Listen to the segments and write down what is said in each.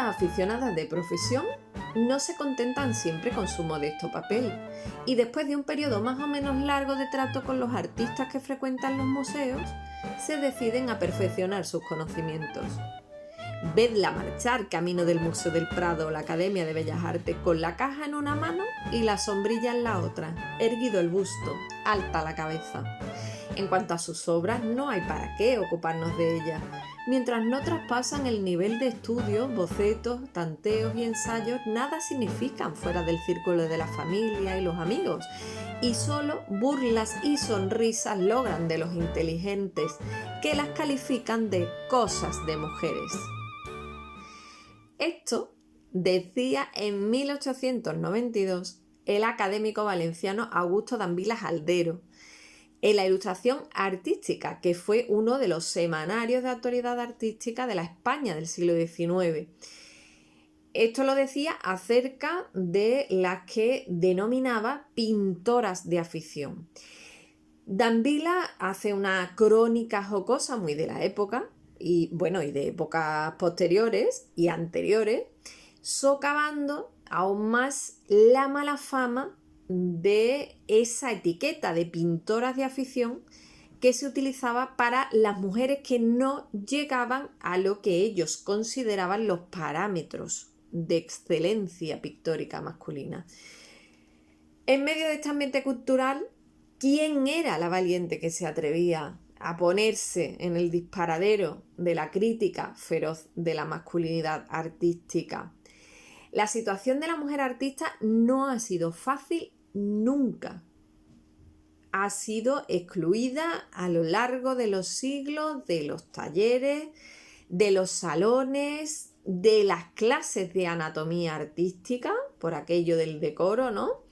Estas aficionadas de profesión no se contentan siempre con su modesto papel y después de un periodo más o menos largo de trato con los artistas que frecuentan los museos, se deciden a perfeccionar sus conocimientos. Vedla marchar camino del Museo del Prado o la Academia de Bellas Artes con la caja en una mano y la sombrilla en la otra, erguido el busto, alta la cabeza. En cuanto a sus obras, no hay para qué ocuparnos de ellas. Mientras no traspasan el nivel de estudios, bocetos, tanteos y ensayos, nada significan fuera del círculo de la familia y los amigos. Y solo burlas y sonrisas logran de los inteligentes, que las califican de cosas de mujeres. Esto decía en 1892 el académico valenciano Augusto Dambila Aldero, en la Ilustración Artística, que fue uno de los semanarios de actualidad artística de la España del siglo XIX. Esto lo decía acerca de las que denominaba pintoras de afición. Dambila hace una crónica jocosa muy de la época, y de épocas posteriores y anteriores, socavando aún más la mala fama de esa etiqueta de pintoras de afición que se utilizaba para las mujeres que no llegaban a lo que ellos consideraban los parámetros de excelencia pictórica masculina. En medio de este ambiente cultural, ¿quién era la valiente que se atrevía a ponerse en el disparadero de la crítica feroz de la masculinidad artística? La situación de la mujer artista no ha sido fácil nunca. Ha sido excluida a lo largo de los siglos de los talleres, de los salones, de las clases de anatomía artística, por aquello del decoro, ¿no?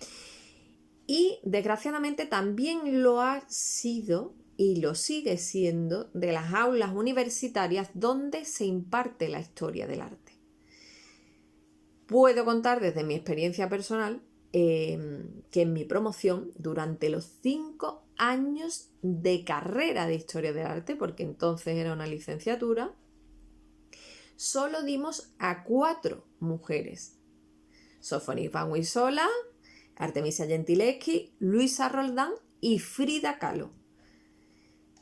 Y desgraciadamente también lo ha sido y lo sigue siendo de las aulas universitarias donde se imparte la historia del arte. Puedo contar desde mi experiencia personal que en mi promoción, durante los 5 años de carrera de Historia del Arte, porque entonces era una licenciatura, solo dimos a 4 mujeres: Sofonis Vanguisola, Artemisia Gentileschi, Luisa Roldán y Frida Kahlo.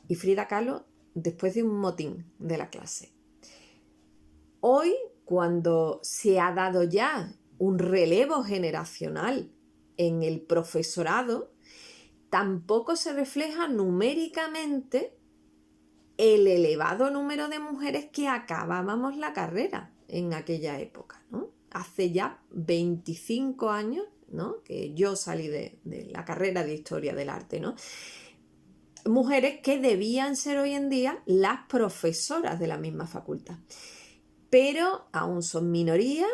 Y Frida Kahlo después de un motín de la clase. Hoy, cuando se ha dado ya un relevo generacional en el profesorado, tampoco se refleja numéricamente el elevado número de mujeres que acabábamos la carrera en aquella época, ¿no? Hace ya 25 años, ¿no?, que yo salí de la carrera de Historia del Arte, ¿no? Mujeres que debían ser hoy en día las profesoras de la misma facultad. Pero aún son minoría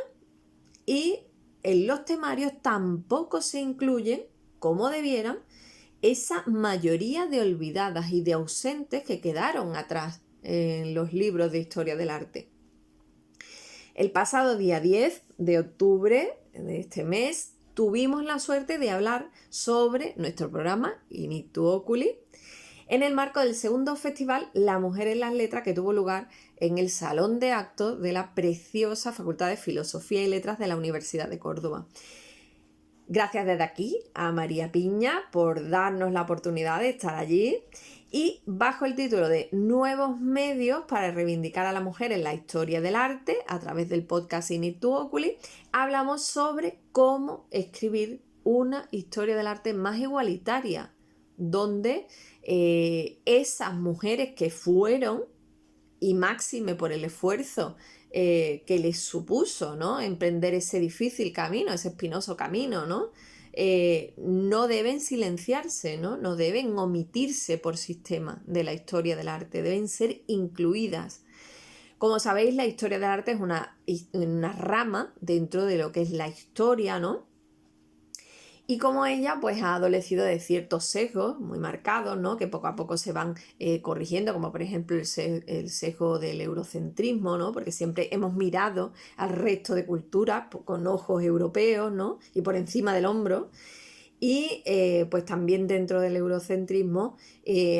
y en los temarios tampoco se incluyen, como debieran, esa mayoría de olvidadas y de ausentes que quedaron atrás en los libros de historia del arte. El pasado día 10 de octubre de este mes tuvimos la suerte de hablar sobre nuestro programa In Ictu Oculi en el marco del segundo festival La Mujer en las Letras, que tuvo lugar en el Salón de Actos de la preciosa Facultad de Filosofía y Letras de la Universidad de Córdoba. Gracias desde aquí a María Piña por darnos la oportunidad de estar allí, y bajo el título de Nuevos medios para reivindicar a la mujer en la historia del arte, a través del podcast In Ictu Oculi, hablamos sobre cómo escribir una historia del arte más igualitaria, donde esas mujeres que fueron, y máxime por el esfuerzo que les supuso, ¿no?, emprender ese difícil camino, ese espinoso camino, ¿no?, no deben silenciarse, ¿no?, no deben omitirse por sistema de la historia del arte, deben ser incluidas. Como sabéis, la historia del arte es una rama dentro de lo que es la historia, ¿no? Y como ella pues ha adolecido de ciertos sesgos muy marcados, ¿no?, que poco a poco se van corrigiendo, como por ejemplo el sesgo del eurocentrismo, ¿no?, porque siempre hemos mirado al resto de culturas con ojos europeos, ¿no?, y por encima del hombro. Y pues también dentro del eurocentrismo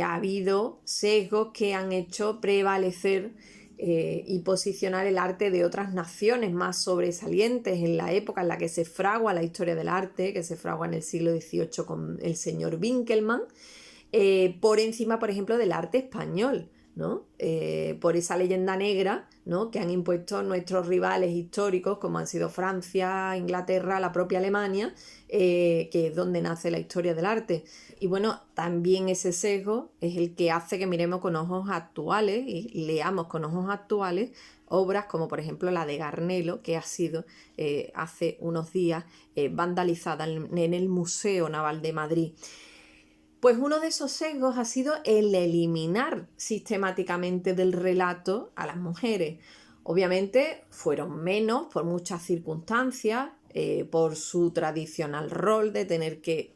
ha habido sesgos que han hecho prevalecer y posicionar el arte de otras naciones más sobresalientes en la época en la que se fragua la historia del arte, que se fragua en el siglo XVIII con el señor Winkelmann, por encima, por ejemplo, del arte español, ¿no? Por esa leyenda negra, ¿no?, que han impuesto nuestros rivales históricos, como han sido Francia, Inglaterra, la propia Alemania, que es donde nace la historia del arte. Y bueno, también ese sesgo es el que hace que miremos con ojos actuales y leamos con ojos actuales obras como por ejemplo la de Garnelo, que ha sido hace unos días vandalizada en el Museo Naval de Madrid. Pues uno de esos sesgos ha sido el eliminar sistemáticamente del relato a las mujeres. Obviamente fueron menos por muchas circunstancias, por su tradicional rol de tener que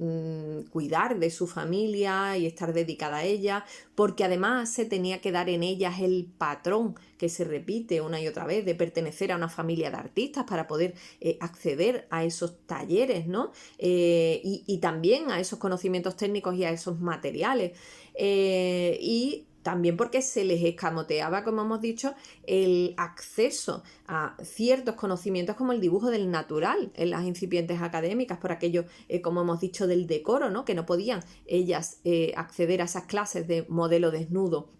cuidar de su familia y estar dedicada a ella, porque además se tenía que dar en ellas el patrón que se repite una y otra vez de pertenecer a una familia de artistas para poder acceder a esos talleres, ¿no? Y también a esos conocimientos técnicos y a esos materiales. Y también porque se les escamoteaba, como hemos dicho, el acceso a ciertos conocimientos como el dibujo del natural en las incipientes académicas, por aquello, como hemos dicho, del decoro, ¿no?, que no podían ellas acceder a esas clases de modelo desnudo.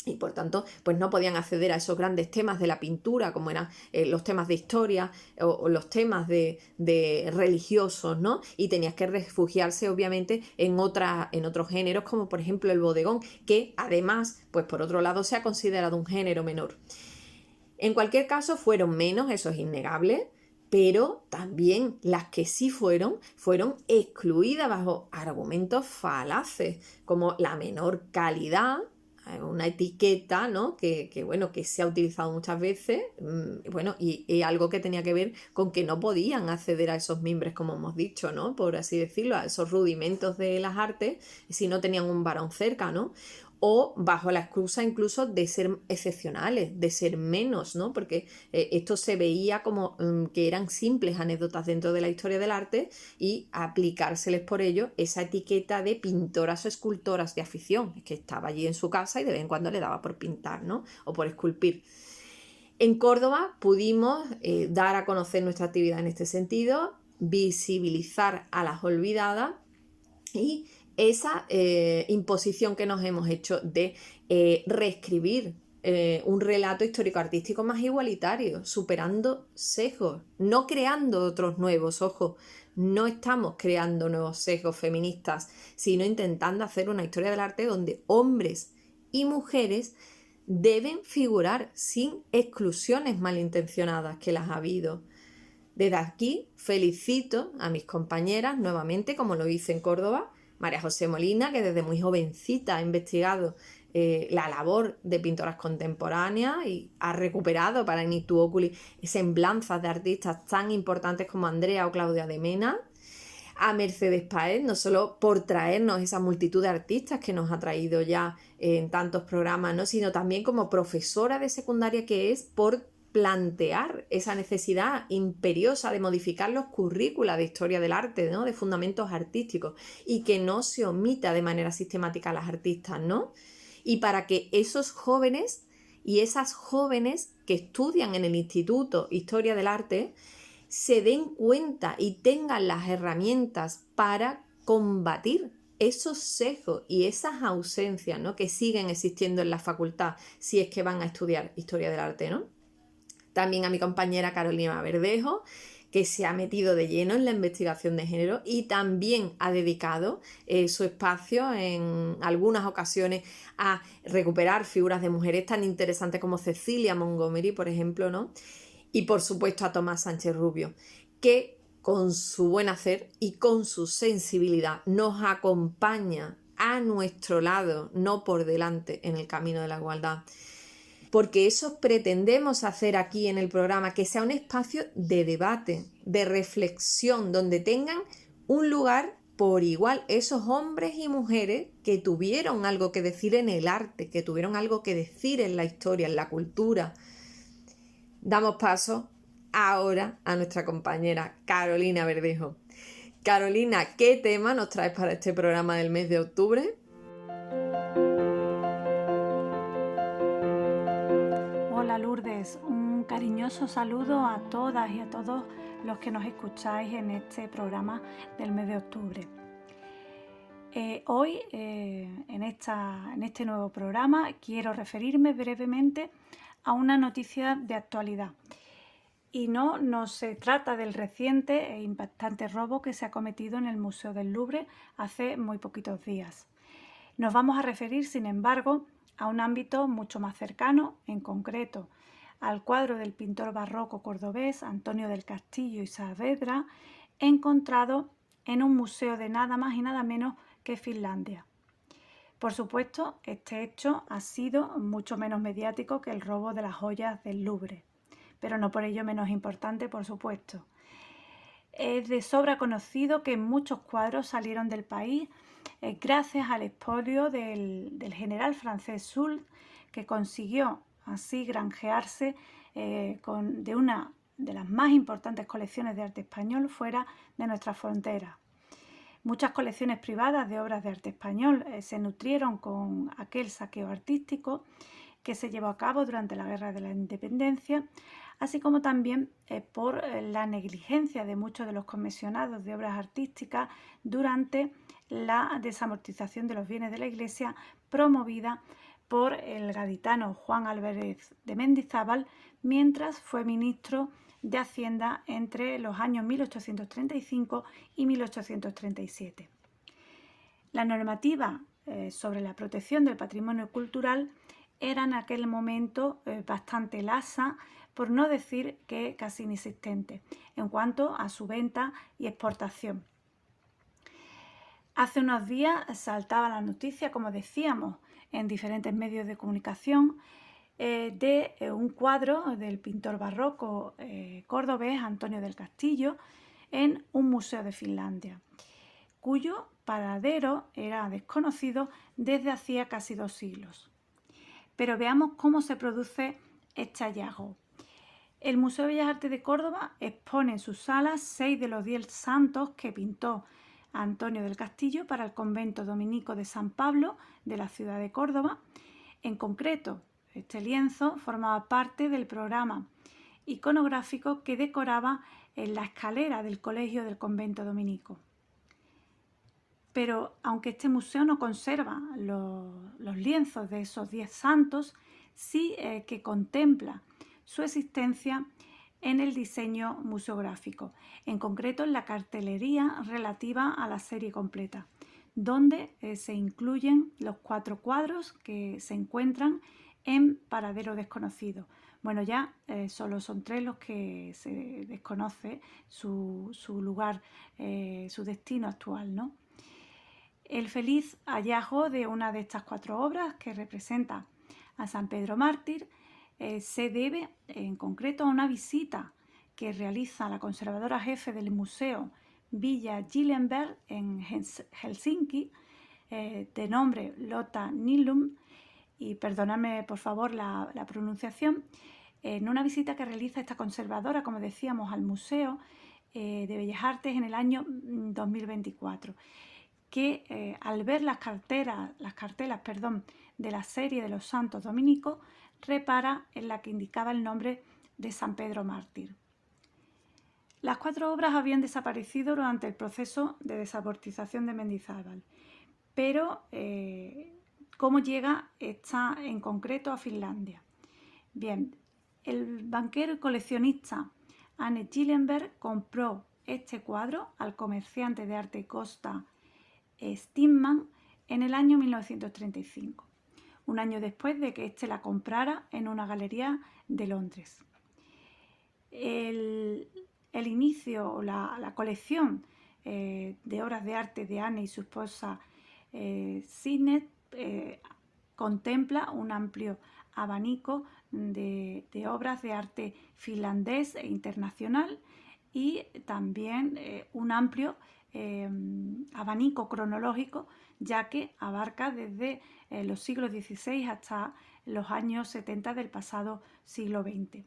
Y por tanto, pues no podían acceder a esos grandes temas de la pintura, como eran los temas de historia o los temas de religiosos, ¿no? Y tenías que refugiarse, obviamente, en otros géneros, como por ejemplo el bodegón, que además, pues por otro lado, se ha considerado un género menor. En cualquier caso, fueron menos, eso es innegable, pero también las que sí fueron excluidas bajo argumentos falaces, como la menor calidad, una etiqueta, ¿no?, que se ha utilizado muchas veces, y algo que tenía que ver con que no podían acceder a esos mimbres, como hemos dicho, ¿no?, por así decirlo, a esos rudimentos de las artes, si no tenían un varón cerca, ¿no?, o bajo la excusa incluso de ser excepcionales, de ser menos, ¿no?, porque esto se veía como que eran simples anécdotas dentro de la historia del arte y aplicárseles por ello esa etiqueta de pintoras o escultoras de afición, que estaba allí en su casa y de vez en cuando le daba por pintar, ¿no?, o por esculpir. En Córdoba pudimos dar a conocer nuestra actividad en este sentido, visibilizar a las olvidadas y esa imposición que nos hemos hecho de reescribir un relato histórico-artístico más igualitario, superando sesgos, no creando otros nuevos, ojo, no estamos creando nuevos sesgos feministas, sino intentando hacer una historia del arte donde hombres y mujeres deben figurar sin exclusiones malintencionadas, que las ha habido. Desde aquí felicito a mis compañeras nuevamente, como lo hice en Córdoba, María José Molina, que desde muy jovencita ha investigado la labor de pintoras contemporáneas y ha recuperado para In Ictu Oculi semblanzas de artistas tan importantes como Andrea o Claudia de Mena, a Mercedes Páez, no solo por traernos esa multitud de artistas que nos ha traído ya en tantos programas, ¿no?, sino también como profesora de secundaria que es, por plantear esa necesidad imperiosa de modificar los currícula de historia del arte, ¿no?, de fundamentos artísticos, y que no se omita de manera sistemática a las artistas, ¿no? Y para que esos jóvenes y esas jóvenes que estudian en el Instituto Historia del Arte se den cuenta y tengan las herramientas para combatir esos sesgos y esas ausencias, ¿no?, que siguen existiendo en la facultad si es que van a estudiar Historia del Arte, ¿no? También a mi compañera Carolina Verdejo, que se ha metido de lleno en la investigación de género y también ha dedicado su espacio en algunas ocasiones a recuperar figuras de mujeres tan interesantes como Cecilia Montgomery, por ejemplo, ¿no? Y por supuesto a Tomás Sánchez Rubio, que con su buen hacer y con su sensibilidad nos acompaña a nuestro lado, no por delante, en el camino de la igualdad. Porque eso pretendemos hacer aquí en el programa, que sea un espacio de debate, de reflexión, donde tengan un lugar por igual esos hombres y mujeres que tuvieron algo que decir en el arte, que tuvieron algo que decir en la historia, en la cultura. Damos paso ahora a nuestra compañera Carolina Verdejo. Carolina, ¿qué tema nos traes para este programa del mes de octubre? pues un cariñoso saludo a todas y a todos los que nos escucháis en este programa del mes de octubre. Hoy, en este nuevo programa, quiero referirme brevemente a una noticia de actualidad. Y no se trata del reciente e impactante robo que se ha cometido en el Museo del Louvre hace muy poquitos días. Nos vamos a referir, sin embargo, a un ámbito mucho más cercano, en concreto al cuadro del pintor barroco cordobés Antonio del Castillo y Saavedra, encontrado en un museo de nada más y nada menos que Finlandia. Por supuesto, este hecho ha sido mucho menos mediático que el robo de las joyas del Louvre, pero no por ello menos importante, por supuesto. Es de sobra conocido que muchos cuadros salieron del país gracias al expolio del general francés Soult, que consiguió así granjearse de una de las más importantes colecciones de arte español fuera de nuestras fronteras. Muchas colecciones privadas de obras de arte español se nutrieron con aquel saqueo artístico que se llevó a cabo durante la Guerra de la Independencia, así como también por la negligencia de muchos de los comisionados de obras artísticas durante la desamortización de los bienes de la Iglesia promovida por el gaditano Juan Álvarez de Mendizábal mientras fue ministro de Hacienda entre los años 1835 y 1837. La normativa sobre la protección del patrimonio cultural era en aquel momento bastante lasa, por no decir que casi inexistente, en cuanto a su venta y exportación. Hace unos días saltaba la noticia, como decíamos, en diferentes medios de comunicación, de un cuadro del pintor barroco cordobés Antonio del Castillo en un museo de Finlandia, cuyo paradero era desconocido desde hacía casi 2 siglos. Pero veamos cómo se produce este hallazgo. El Museo de Bellas Artes de Córdoba expone en sus salas 6 de los 10 santos que pintó Antonio del Castillo para el convento dominico de San Pablo de la ciudad de Córdoba. En concreto, este lienzo formaba parte del programa iconográfico que decoraba en la escalera del colegio del convento dominico. Pero aunque este museo no conserva los lienzos de esos 10 santos, sí que contempla su existencia en el diseño museográfico, en concreto en la cartelería relativa a la serie completa, donde se incluyen los 4 cuadros que se encuentran en paradero desconocido. Bueno, ya solo son 3 los que se desconoce su lugar, su destino actual, ¿no? El feliz hallazgo de una de estas 4 obras, que representa a San Pedro Mártir, se debe en concreto a una visita que realiza la conservadora jefe del museo Villa Gyllenberg en Helsinki, de nombre Lotta Nylund, y perdóname por favor la pronunciación, en una visita que realiza esta conservadora, como decíamos, al Museo de Bellas Artes en el año 2024, que al ver las cartelas de la serie de los santos dominicos, repara en la que indicaba el nombre de San Pedro Mártir. Las 4 obras habían desaparecido durante el proceso de desamortización de Mendizábal, pero ¿cómo llega esta en concreto a Finlandia? Bien, el banquero y coleccionista Anne Gyllenberg compró este cuadro al comerciante de arte Costa Stigman en el año 1935, un año después de que éste la comprara en una galería de Londres. El inicio, la colección de obras de arte de Anne y su esposa Signet contempla un amplio abanico de obras de arte finlandés e internacional y también un amplio abanico cronológico, ya que abarca desde los siglos XVI hasta los años 70 del pasado siglo XX.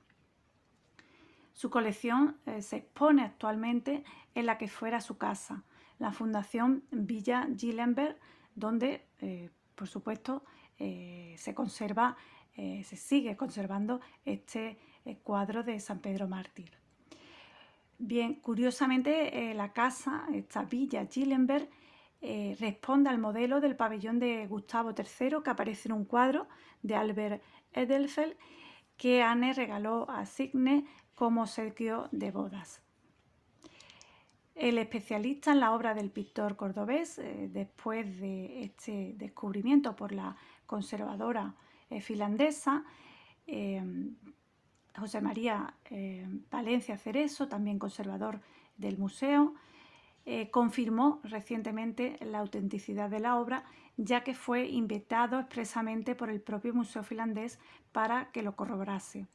Su colección se expone actualmente en la que fuera su casa, la Fundación Villa Gyllenberg, donde, por supuesto, se conserva se sigue conservando este cuadro de San Pedro Mártir. Bien, curiosamente la casa, esta villa Gillenberg, responde al modelo del pabellón de Gustavo III que aparece en un cuadro de Albert Edelfelt que Anne regaló a Signe como obsequio de bodas. El especialista en la obra del pintor cordobés, después de este descubrimiento por la conservadora finlandesa, José María Valencia Cerezo, también conservador del museo, confirmó recientemente la autenticidad de la obra, ya que fue invitado expresamente por el propio museo finlandés para que lo corroborase.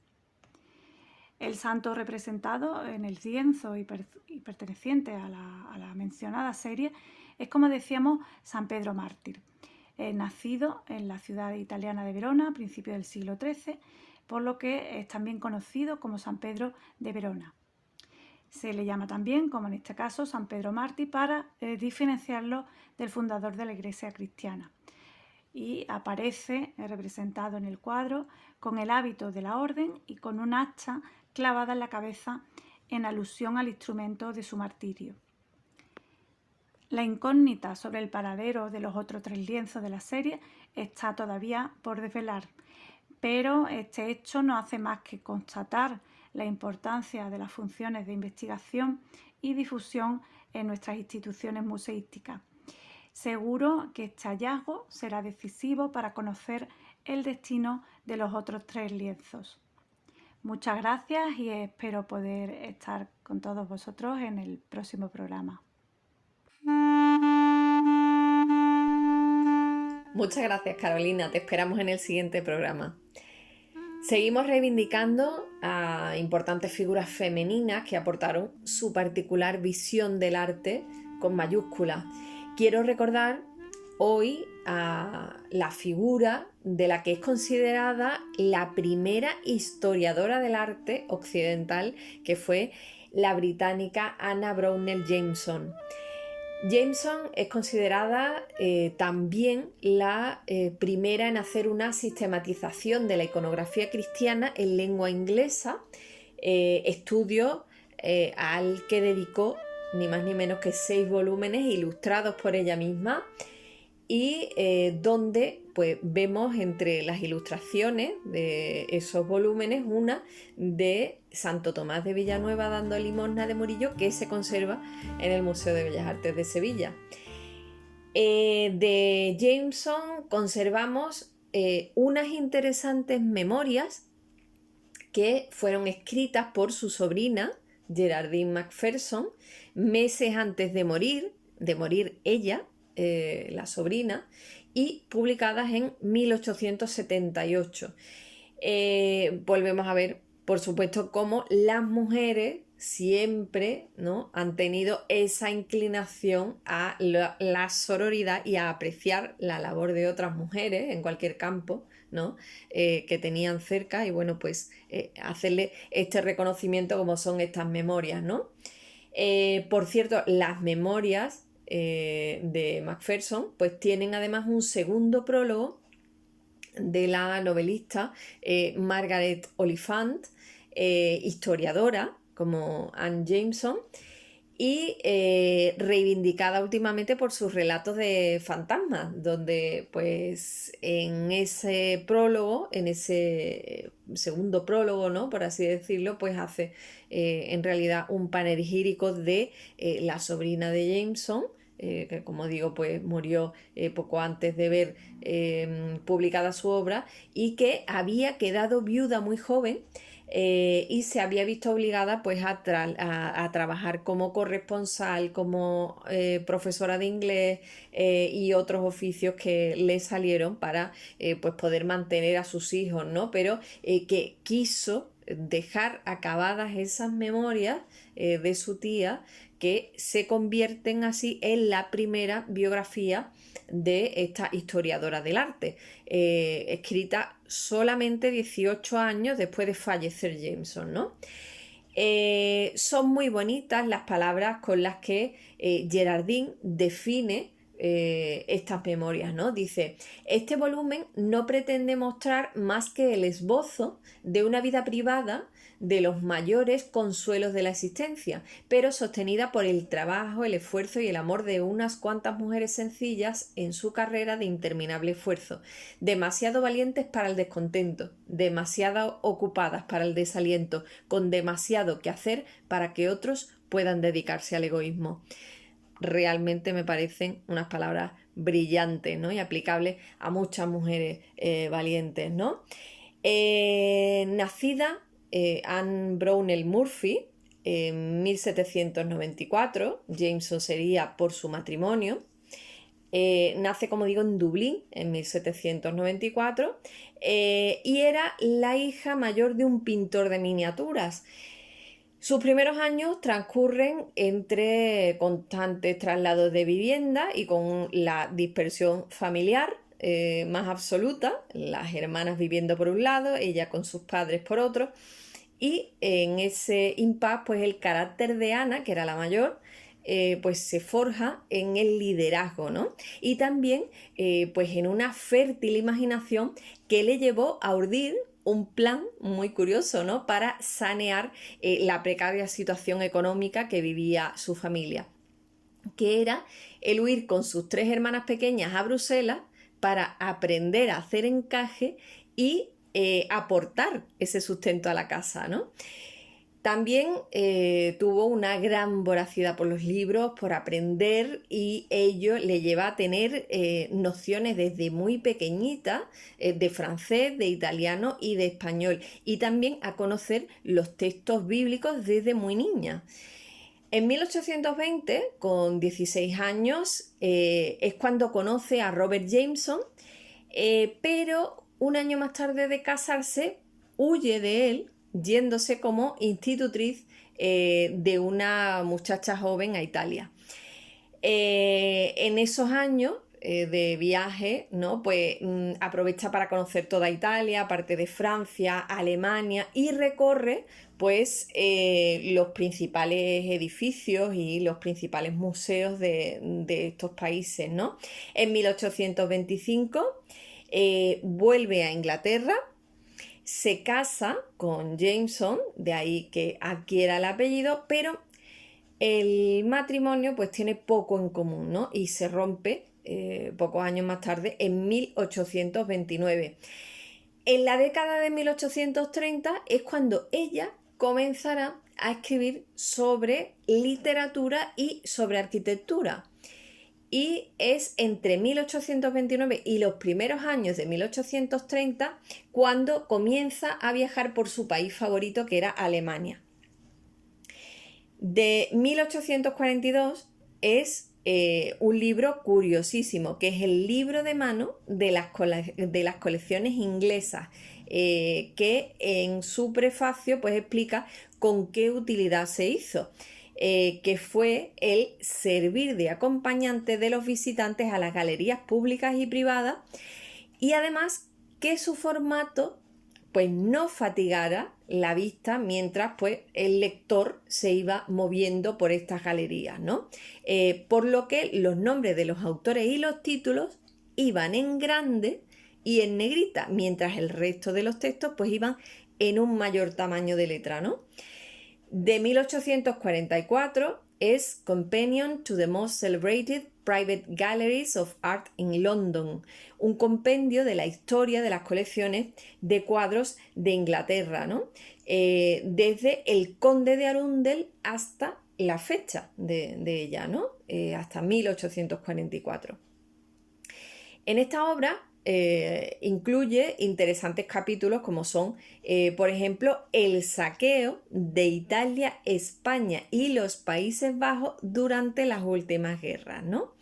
El santo representado en el lienzo y perteneciente a la mencionada serie es, como decíamos, San Pedro Mártir, nacido en la ciudad italiana de Verona a principios del siglo XIII, por lo que es también conocido como San Pedro de Verona. Se le llama también, como en este caso, San Pedro Mártir para diferenciarlo del fundador de la Iglesia cristiana. Y aparece representado en el cuadro con el hábito de la orden y con un hacha clavada en la cabeza en alusión al instrumento de su martirio. La incógnita sobre el paradero de los otros 3 lienzos de la serie está todavía por desvelar, pero este hecho no hace más que constatar la importancia de las funciones de investigación y difusión en nuestras instituciones museísticas. Seguro que este hallazgo será decisivo para conocer el destino de los otros 3 lienzos. Muchas gracias y espero poder estar con todos vosotros en el próximo programa. Muchas gracias, Carolina. Te esperamos en el siguiente programa. Seguimos reivindicando a importantes figuras femeninas que aportaron su particular visión del arte con mayúsculas. Quiero recordar hoy a la figura de la que es considerada la primera historiadora del arte occidental, que fue la británica Anna Brownell Jameson. Jameson es considerada también la primera en hacer una sistematización de la iconografía cristiana en lengua inglesa, estudio al que dedicó ni más ni menos que 6 volúmenes ilustrados por ella misma y donde pues, vemos entre las ilustraciones de esos volúmenes una de Santo Tomás de Villanueva dando limosna de Murillo, que se conserva en el Museo de Bellas Artes de Sevilla. De Jameson conservamos unas interesantes memorias que fueron escritas por su sobrina Geraldine Macpherson meses antes de morir ella, la sobrina, y publicadas en 1878. Volvemos a ver, por supuesto, cómo las mujeres siempre, ¿no?, han tenido esa inclinación a la sororidad y a apreciar la labor de otras mujeres en cualquier campo, ¿no?, que tenían cerca y bueno, pues hacerle este reconocimiento como son estas memorias, ¿no? Por cierto, las memorias de Macpherson pues tienen además un segundo prólogo de la novelista Margaret Oliphant, historiadora como Anne Jameson, y reivindicada últimamente por sus relatos de fantasmas, donde pues en ese prólogo, en ese segundo prólogo, ¿no?, por así decirlo, pues hace en realidad un panegírico de la sobrina de Jameson, que como digo pues murió poco antes de ver publicada su obra y que había quedado viuda muy joven y se había visto obligada pues a trabajar como corresponsal, como profesora de inglés y otros oficios que le salieron para pues poder mantener a sus hijos, ¿no? Pero que quiso dejar acabadas esas memorias de su tía, que se convierten así en la primera biografía de esta historiadora del arte, escrita solamente 18 años después de fallecer Jameson, ¿no? Son muy bonitas las palabras con las que Geraldine define estas memorias, ¿no? Dice, este volumen no pretende mostrar más que el esbozo de una vida privada de los mayores consuelos de la existencia, pero sostenida por el trabajo, el esfuerzo y el amor de unas cuantas mujeres sencillas en su carrera de interminable esfuerzo, demasiado valientes para el descontento, demasiado ocupadas para el desaliento, con demasiado que hacer para que otros puedan dedicarse al egoísmo. Realmente me parecen unas palabras brillantes, ¿no? Y aplicables a muchas mujeres valientes, ¿no? Nacida Anne Brownell Murphy en 1794, Jameson sería por su matrimonio. Nace, como digo, en Dublín en 1794 y era la hija mayor de un pintor de miniaturas. Sus primeros años transcurren entre constantes traslados de vivienda y con la dispersión familiar más absoluta, las hermanas viviendo por un lado, ella con sus padres por otro, y en ese impasse pues el carácter de Ana, que era la mayor, pues se forja en el liderazgo, ¿no? Y también pues en una fértil imaginación que le llevó a urdir un plan muy curioso, ¿no? Para sanear la precaria situación económica que vivía su familia, que era el huir con sus 3 hermanas pequeñas a Bruselas para aprender a hacer encaje y aportar ese sustento a la casa, ¿no? También tuvo una gran voracidad por los libros, por aprender, y ello le lleva a tener nociones desde muy pequeñita de francés, de italiano y de español, y también a conocer los textos bíblicos desde muy niña. En 1820, con 16 años, es cuando conoce a Robert Jameson, pero un año más tarde de casarse, huye de él, yéndose como institutriz de una muchacha joven a Italia. En esos años de viaje, ¿no? Pues aprovecha para conocer toda Italia, parte de Francia, Alemania, y recorre pues los principales edificios y los principales museos de estos países, ¿no? En 1825 vuelve a Inglaterra, se casa con Jameson, de ahí que adquiera el apellido, pero el matrimonio pues tiene poco en común, ¿no? Y se rompe pocos años más tarde, en 1829. En la década de 1830 es cuando ella comenzará a escribir sobre literatura y sobre arquitectura. Y es entre 1829 y los primeros años de 1830 cuando comienza a viajar por su país favorito, que era Alemania. De 1842 es un libro curiosísimo, que es el libro de mano de las colecciones inglesas, que en su prefacio pues explica con qué utilidad se hizo. Que fue el servir de acompañante de los visitantes a las galerías públicas y privadas, y además que su formato pues no fatigara la vista mientras pues el lector se iba moviendo por estas galerías, ¿no? Por lo que los nombres de los autores y los títulos iban en grande y en negrita, mientras el resto de los textos pues iban en un mayor tamaño de letra, ¿no? De 1844 es Companion to the Most Celebrated Private Galleries of Art in London, un compendio de la historia de las colecciones de cuadros de Inglaterra, ¿no? Desde el Conde de Arundel hasta la fecha de ella, ¿no? Hasta 1844. En esta obra incluye interesantes capítulos como son, por ejemplo, el saqueo de Italia, España y los Países Bajos durante las últimas guerras, ¿no?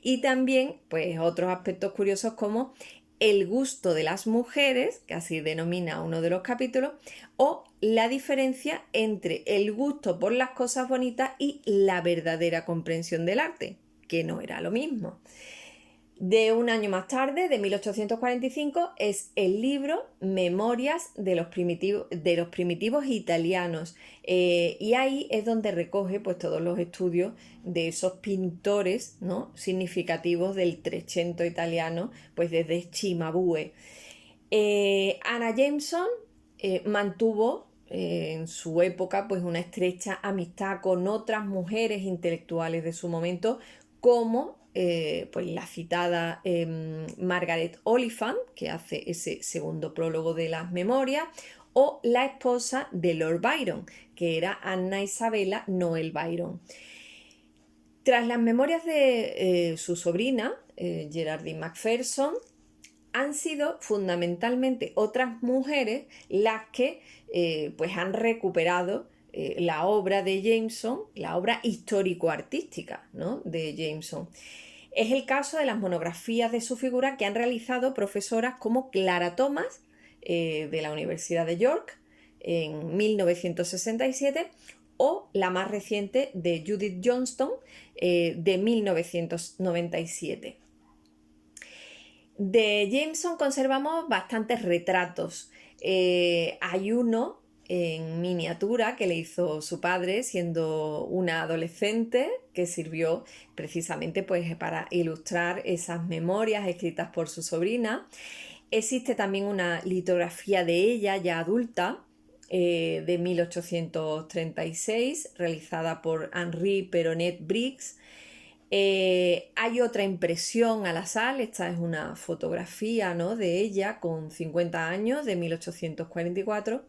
Y también, pues, otros aspectos curiosos como el gusto de las mujeres, que así denomina uno de los capítulos, o la diferencia entre el gusto por las cosas bonitas y la verdadera comprensión del arte, que no era lo mismo. De un año más tarde, de 1845, es el libro Memorias de los primitivos italianos. Y ahí es donde recoge pues, todos los estudios de esos pintores, ¿no?, significativos del Trecento italiano, pues desde Cimabue. Anna Jameson mantuvo en su época pues una estrecha amistad con otras mujeres intelectuales de su momento, como pues la citada Margaret Oliphant, que hace ese segundo prólogo de las memorias, o la esposa de Lord Byron, que era Anna Isabella Noel Byron. Tras las memorias de su sobrina, Geraldine Macpherson, han sido fundamentalmente otras mujeres las que pues han recuperado la obra de Jameson, la obra histórico-artística, ¿no?, de Jameson. Es el caso de las monografías de su figura que han realizado profesoras como Clara Thomas, de la Universidad de York, en 1967, o la más reciente de Judith Johnston, de 1997. De Jameson conservamos bastantes retratos. Hay uno en miniatura que le hizo su padre siendo una adolescente, que sirvió precisamente pues, para ilustrar esas memorias escritas por su sobrina. Existe también una litografía de ella ya adulta, de 1836, realizada por Henri Peronet Briggs. Hay otra impresión a la sal, esta es una fotografía, ¿no?, de ella con 50 años, de 1844.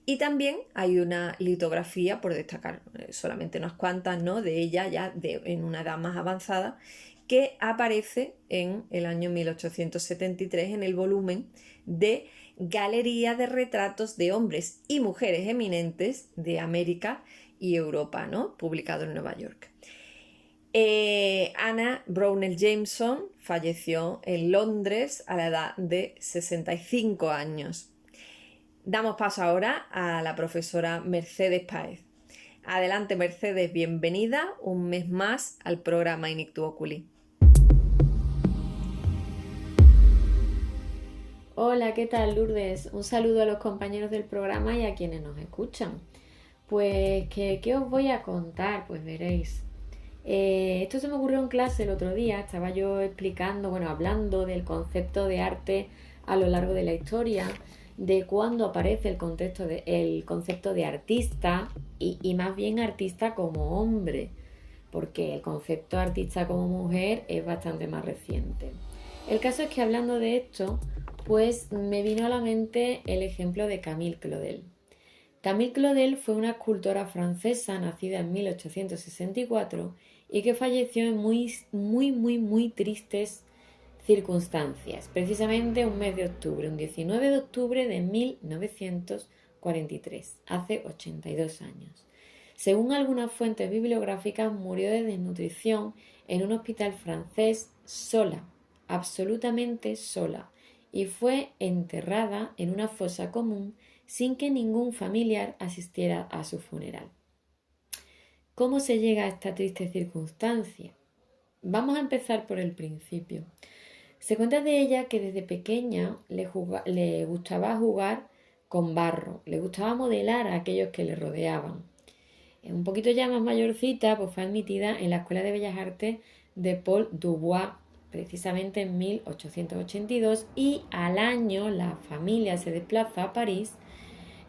Y también hay una litografía, por destacar solamente unas cuantas, ¿no?, de ella ya en una edad más avanzada, que aparece en el año 1873 en el volumen de Galería de retratos de hombres y mujeres eminentes de América y Europa, ¿no?, publicado en Nueva York. Anna Brownell Jameson falleció en Londres a la edad de 65 años. Damos paso ahora a la profesora Mercedes Páez. Adelante, Mercedes, bienvenida un mes más al programa Inictu Oculi. Hola, ¿qué tal, Lourdes? Un saludo a los compañeros del programa y a quienes nos escuchan. Pues, ¿qué os voy a contar? Pues veréis. Esto se me ocurrió en clase el otro día. Estaba yo explicando, hablando del concepto de arte a lo largo de la historia, de cuándo aparece el concepto de artista y más bien artista como hombre, porque el concepto de artista como mujer es bastante más reciente. El caso es que hablando de esto, pues me vino a la mente el ejemplo de Camille Claudel. Camille Claudel fue una escultora francesa nacida en 1864 y que falleció en muy tristes circunstancias, precisamente un mes de octubre, un 19 de octubre de 1943, hace 82 años. Según algunas fuentes bibliográficas, murió de desnutrición en un hospital francés sola, absolutamente sola, y fue enterrada en una fosa común sin que ningún familiar asistiera a su funeral. ¿Cómo se llega a esta triste circunstancia? Vamos a empezar por el principio. Se cuenta de ella que desde pequeña le gustaba jugar con barro, le gustaba modelar a aquellos que le rodeaban. Un poquito ya más mayorcita, pues fue admitida en la Escuela de Bellas Artes de Paul Dubois, precisamente en 1882, y al año la familia se desplaza a París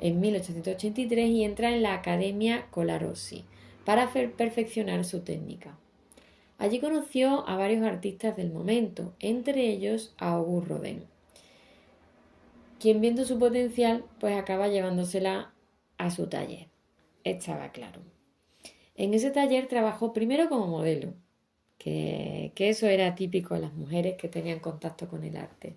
en 1883 y entra en la Academia Colarossi para perfeccionar su técnica. Allí conoció a varios artistas del momento, entre ellos a Auguste Rodin, quien viendo su potencial pues acaba llevándosela a su taller. Estaba claro. En ese taller trabajó primero como modelo, que eso era típico de las mujeres que tenían contacto con el arte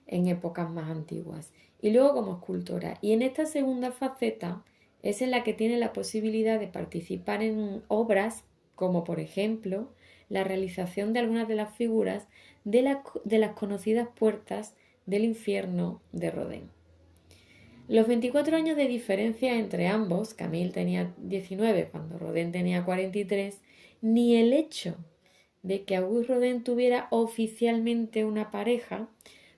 en épocas más antiguas, y luego como escultora. Y en esta segunda faceta es en la que tiene la posibilidad de participar en obras como, por ejemplo, la realización de algunas de las figuras de las conocidas puertas del infierno de Rodin. Los 24 años de diferencia entre ambos, Camille tenía 19 cuando Rodin tenía 43, ni el hecho de que Auguste Rodin tuviera oficialmente una pareja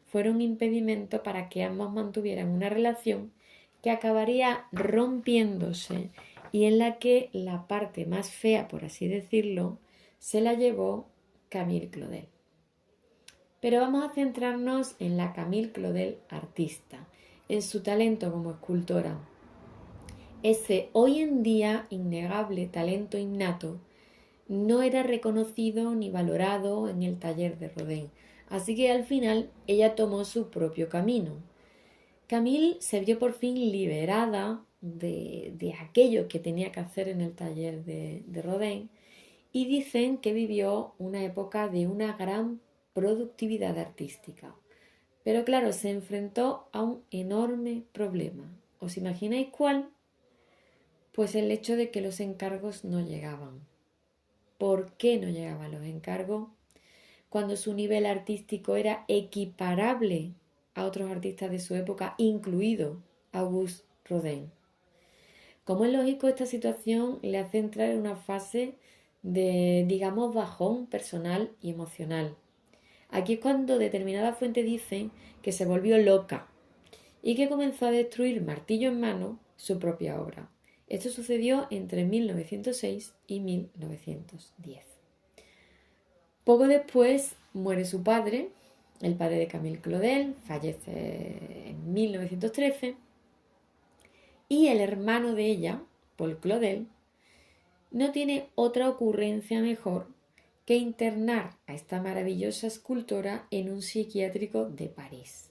fuera un impedimento para que ambos mantuvieran una relación que acabaría rompiéndose y en la que la parte más fea, por así decirlo, se la llevó Camille Claudel. Pero vamos a centrarnos en la Camille Claudel artista, en su talento como escultora. Ese hoy en día innegable talento innato no era reconocido ni valorado en el taller de Rodin, así que al final ella tomó su propio camino. Camille se vio por fin liberada de aquello que tenía que hacer en el taller de Rodin y dicen que vivió una época de una gran productividad artística. Pero claro, se enfrentó a un enorme problema. ¿Os imagináis cuál? Pues el hecho de que los encargos no llegaban. ¿Por qué no llegaban los encargos? Cuando su nivel artístico era equiparable a otros artistas de su época, incluido Auguste Rodin. Como es lógico, esta situación le hace entrar en una fase de, digamos, bajón personal y emocional. Aquí es cuando determinadas fuentes dicen que se volvió loca y que comenzó a destruir martillo en mano su propia obra. Esto sucedió entre 1906 y 1910. Poco después muere su padre, el padre de Camille Claudel, fallece en 1913, y el hermano de ella, Paul Claudel, no tiene otra ocurrencia mejor que internar a esta maravillosa escultora en un psiquiátrico de París,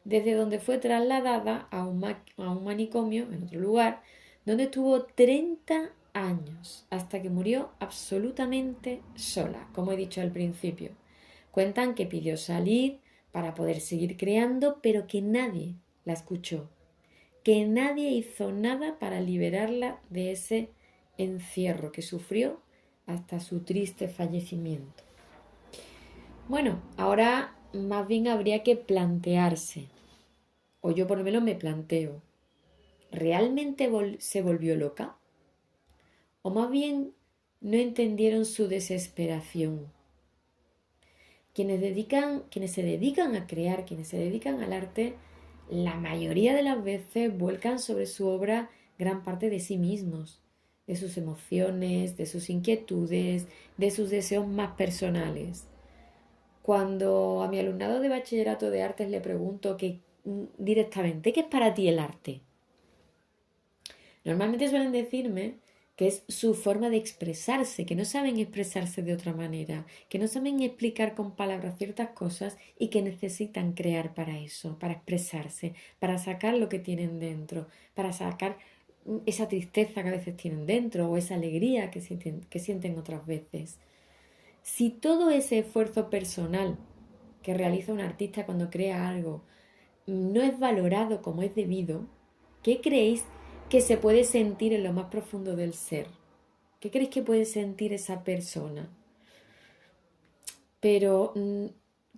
desde donde fue trasladada a un manicomio en otro lugar, donde estuvo 30 años, hasta que murió absolutamente sola, como he dicho al principio. Cuentan que pidió salir para poder seguir creando, pero que nadie la escuchó, que nadie hizo nada para liberarla de ese encierro que sufrió hasta su triste fallecimiento. Bueno, ahora más bien habría que plantearse, o yo por lo menos me planteo, ¿realmente se volvió loca? ¿O más bien no entendieron su desesperación? Quienes se dedican a crear, quienes se dedican al arte, la mayoría de las veces vuelcan sobre su obra gran parte de sí mismos, de sus emociones, de sus inquietudes, de sus deseos más personales. Cuando a mi alumnado de bachillerato de artes le pregunto directamente, ¿qué es para ti el arte? Normalmente suelen decirme que es su forma de expresarse, que no saben expresarse de otra manera, que no saben explicar con palabras ciertas cosas y que necesitan crear para eso, para expresarse, para sacar lo que tienen dentro, para sacar esa tristeza que a veces tienen dentro o esa alegría que sienten otras veces. Si todo ese esfuerzo personal que realiza un artista cuando crea algo no es valorado como es debido, ¿qué creéis que se puede sentir en lo más profundo del ser? ¿Qué creéis que puede sentir esa persona? Pero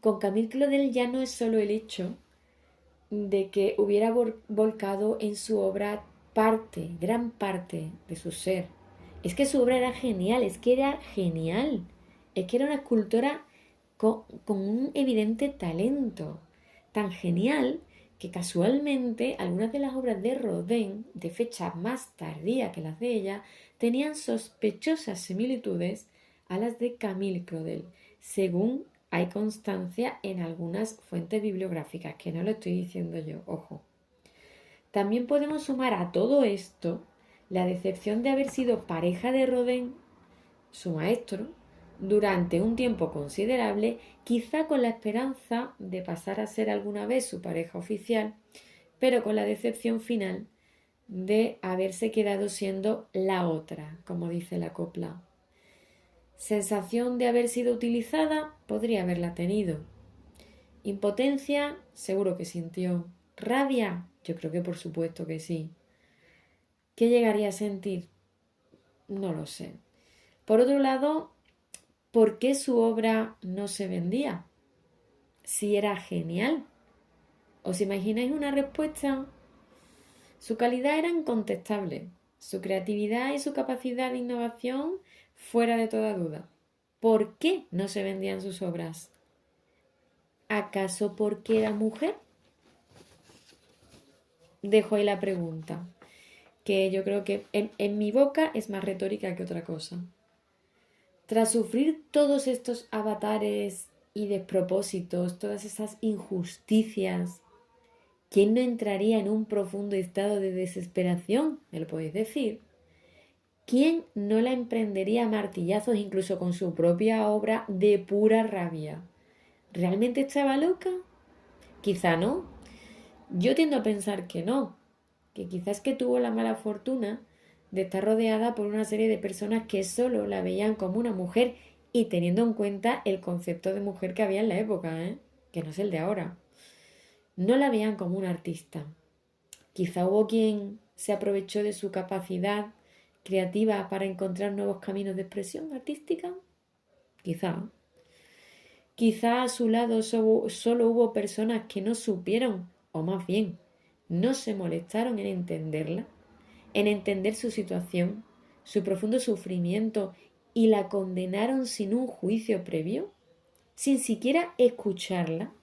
con Camille Claudel ya no es solo el hecho de que hubiera volcado en su obra gran parte de su ser. Es que su obra era genial, es que era una escultora con un evidente talento, tan genial que casualmente algunas de las obras de Rodin, de fecha más tardía que las de ella, tenían sospechosas similitudes a las de Camille Claudel, según hay constancia en algunas fuentes bibliográficas, que no lo estoy diciendo yo, ojo. También podemos sumar a todo esto la decepción de haber sido pareja de Rodin, su maestro, durante un tiempo considerable, quizá con la esperanza de pasar a ser alguna vez su pareja oficial, pero con la decepción final de haberse quedado siendo la otra, como dice la copla. Sensación de haber sido utilizada, podría haberla tenido. Impotencia, seguro que sintió. Rabia, yo creo que por supuesto que sí. ¿Qué llegaría a sentir? No lo sé. Por otro lado, ¿por qué su obra no se vendía? Si era genial. ¿Os imagináis una respuesta? Su calidad era incontestable, su creatividad y su capacidad de innovación fuera de toda duda. ¿por qué no se vendían sus obras? ¿Acaso porque era mujer? Dejo ahí la pregunta, que yo creo que en mi boca es más retórica que otra cosa. Tras sufrir todos estos avatares y despropósitos, todas esas injusticias, ¿quién no entraría en un profundo estado de desesperación? ¿Me lo podéis decir? ¿Quién no la emprendería a martillazos incluso con su propia obra de pura rabia? ¿Realmente estaba loca? Quizá no. Yo tiendo a pensar que no, que quizás que tuvo la mala fortuna de estar rodeada por una serie de personas que solo la veían como una mujer y teniendo en cuenta el concepto de mujer que había en la época, que no es el de ahora. No la veían como una artista. Quizá hubo quien se aprovechó de su capacidad creativa para encontrar nuevos caminos de expresión artística. Quizá. Quizá a su lado solo hubo personas que no supieron, o más bien, no se molestaron en entenderla, en entender su situación, su profundo sufrimiento y la condenaron sin un juicio previo, sin siquiera escucharla,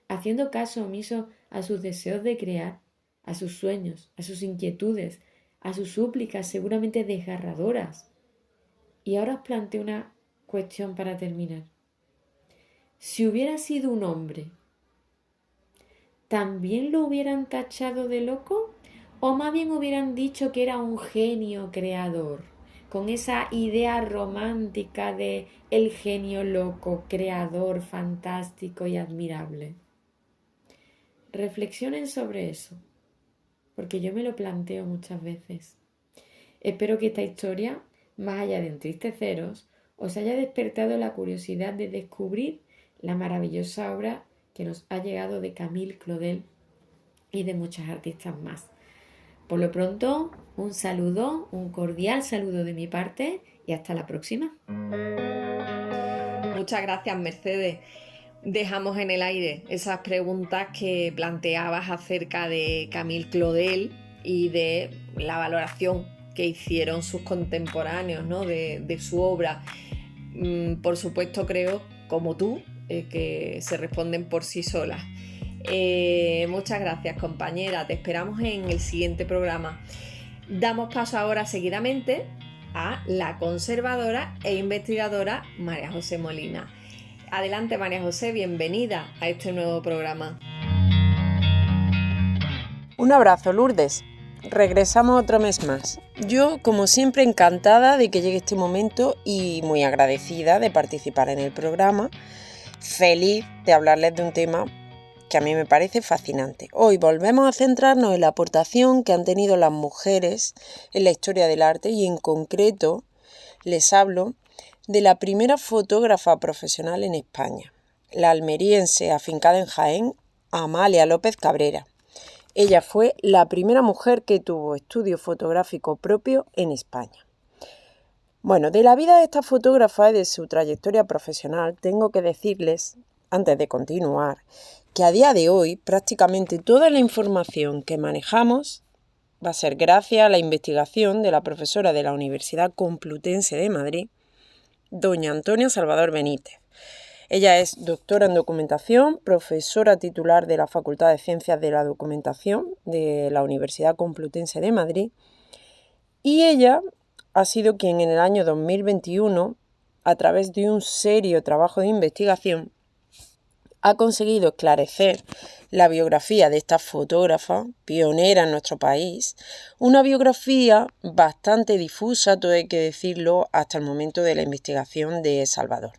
haciendo caso omiso a sus deseos de crear, a sus sueños, a sus inquietudes, a sus súplicas seguramente desgarradoras. Y ahora os planteo una cuestión para terminar. Si hubiera sido un hombre, ¿también lo hubieran tachado de loco? ¿O más bien hubieran dicho que era un genio creador? Con esa idea romántica de el genio loco, creador, fantástico y admirable. Reflexionen sobre eso, porque yo me lo planteo muchas veces. Espero que esta historia, más allá de entristeceros, os haya despertado la curiosidad de descubrir la maravillosa obra que nos ha llegado de Camille Claudel y de muchas artistas más. Por lo pronto, un saludo, un cordial saludo de mi parte y hasta la próxima. Muchas gracias, Mercedes. Dejamos en el aire esas preguntas que planteabas acerca de Camille Claudel y de la valoración que hicieron sus contemporáneos, ¿no? de su obra. Por supuesto, creo, como tú, que se responden por sí solas. Muchas gracias, compañera. Te esperamos en el siguiente programa. Damos paso ahora seguidamente a la conservadora e investigadora María José Molina. Adelante, María José, bienvenida a este nuevo programa. Un abrazo, Lourdes. Regresamos otro mes más. Yo, como siempre, encantada de que llegue este momento y muy agradecida de participar en el programa. Feliz de hablarles de un tema que a mí me parece fascinante. Hoy volvemos a centrarnos en la aportación que han tenido las mujeres en la historia del arte y en concreto les hablo de la primera fotógrafa profesional en España, la almeriense afincada en Jaén, Amalia López Cabrera. Ella fue la primera mujer que tuvo estudio fotográfico propio en España. Bueno, de la vida de esta fotógrafa y de su trayectoria profesional tengo que decirles, antes de continuar, que a día de hoy prácticamente toda la información que manejamos va a ser gracias a la investigación de la profesora de la Universidad Complutense de Madrid, doña Antonia Salvador Benítez. Ella es doctora en documentación, profesora titular de la Facultad de Ciencias de la Documentación de la Universidad Complutense de Madrid, y ella ha sido quien en el año 2021, a través de un serio trabajo de investigación, ha conseguido esclarecer la biografía de esta fotógrafa, pionera en nuestro país, una biografía bastante difusa, todo hay que decirlo, hasta el momento de la investigación de Salvador.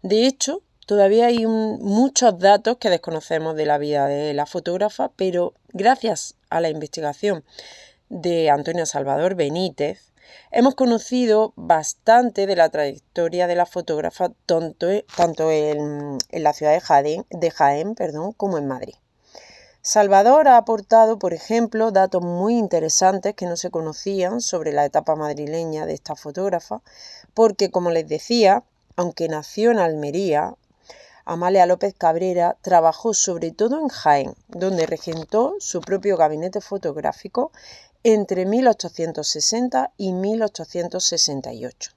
De hecho, todavía hay muchos datos que desconocemos de la vida de la fotógrafa, pero gracias a la investigación de Antonia Salvador Benítez, hemos conocido bastante de la trayectoria de la fotógrafa tanto en la ciudad de Jaén, como en Madrid. Salvador ha aportado, por ejemplo, datos muy interesantes que no se conocían sobre la etapa madrileña de esta fotógrafa, porque, como les decía, aunque nació en Almería, Amalia López Cabrera trabajó sobre todo en Jaén, donde regentó su propio gabinete fotográfico entre 1860 y 1868.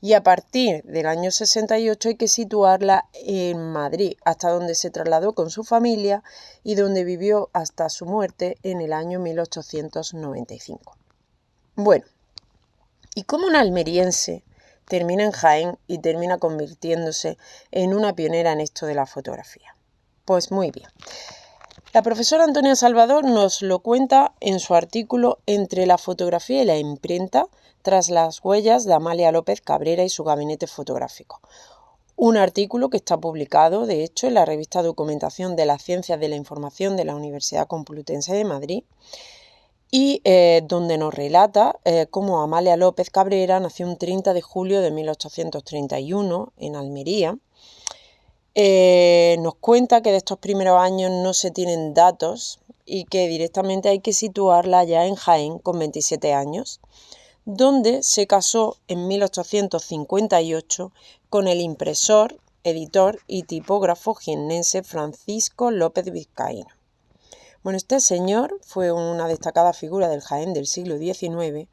y a partir del año 68 hay que situarla en Madrid, hasta donde se trasladó con su familia y donde vivió hasta su muerte en el año 1895. Bueno, ¿y cómo una almeriense termina en Jaén y termina convirtiéndose en una pionera en esto de la fotografía? Pues muy bien. La profesora Antonia Salvador nos lo cuenta en su artículo Entre la fotografía y la imprenta, tras las huellas de Amalia López Cabrera y su gabinete fotográfico. Un artículo que está publicado, de hecho, en la revista Documentación de las Ciencias de la Información de la Universidad Complutense de Madrid, y donde nos relata cómo Amalia López Cabrera nació un 30 de julio de 1831 en Almería. Nos cuenta que de estos primeros años no se tienen datos y que directamente hay que situarla ya en Jaén con 27 años, donde se casó en 1858 con el impresor, editor y tipógrafo jiennense Francisco López Vizcaíno. Bueno, este señor fue una destacada figura del Jaén del siglo XIX,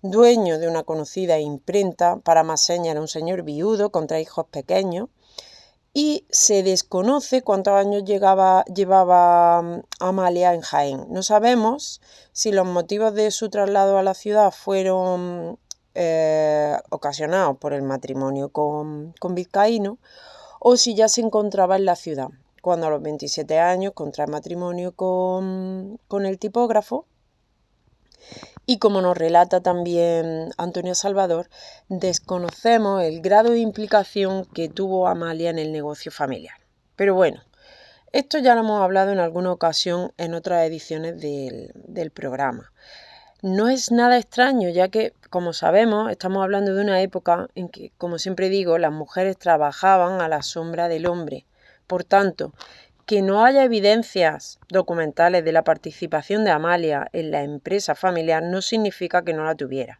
dueño de una conocida imprenta, para más señas era un señor viudo con 3 hijos pequeños, y se desconoce cuántos años llevaba Amalia en Jaén. No sabemos si los motivos de su traslado a la ciudad fueron ocasionados por el matrimonio con Vizcaíno o si ya se encontraba en la ciudad, cuando a los 27 años contrae matrimonio con el tipógrafo. Y como nos relata también Antonia Salvador, desconocemos el grado de implicación que tuvo Amalia en el negocio familiar. Pero bueno, esto ya lo hemos hablado en alguna ocasión en otras ediciones del programa. No es nada extraño, ya que, como sabemos, estamos hablando de una época en que, como siempre digo, las mujeres trabajaban a la sombra del hombre. Por tanto, que no haya evidencias documentales de la participación de Amalia en la empresa familiar no significa que no la tuviera.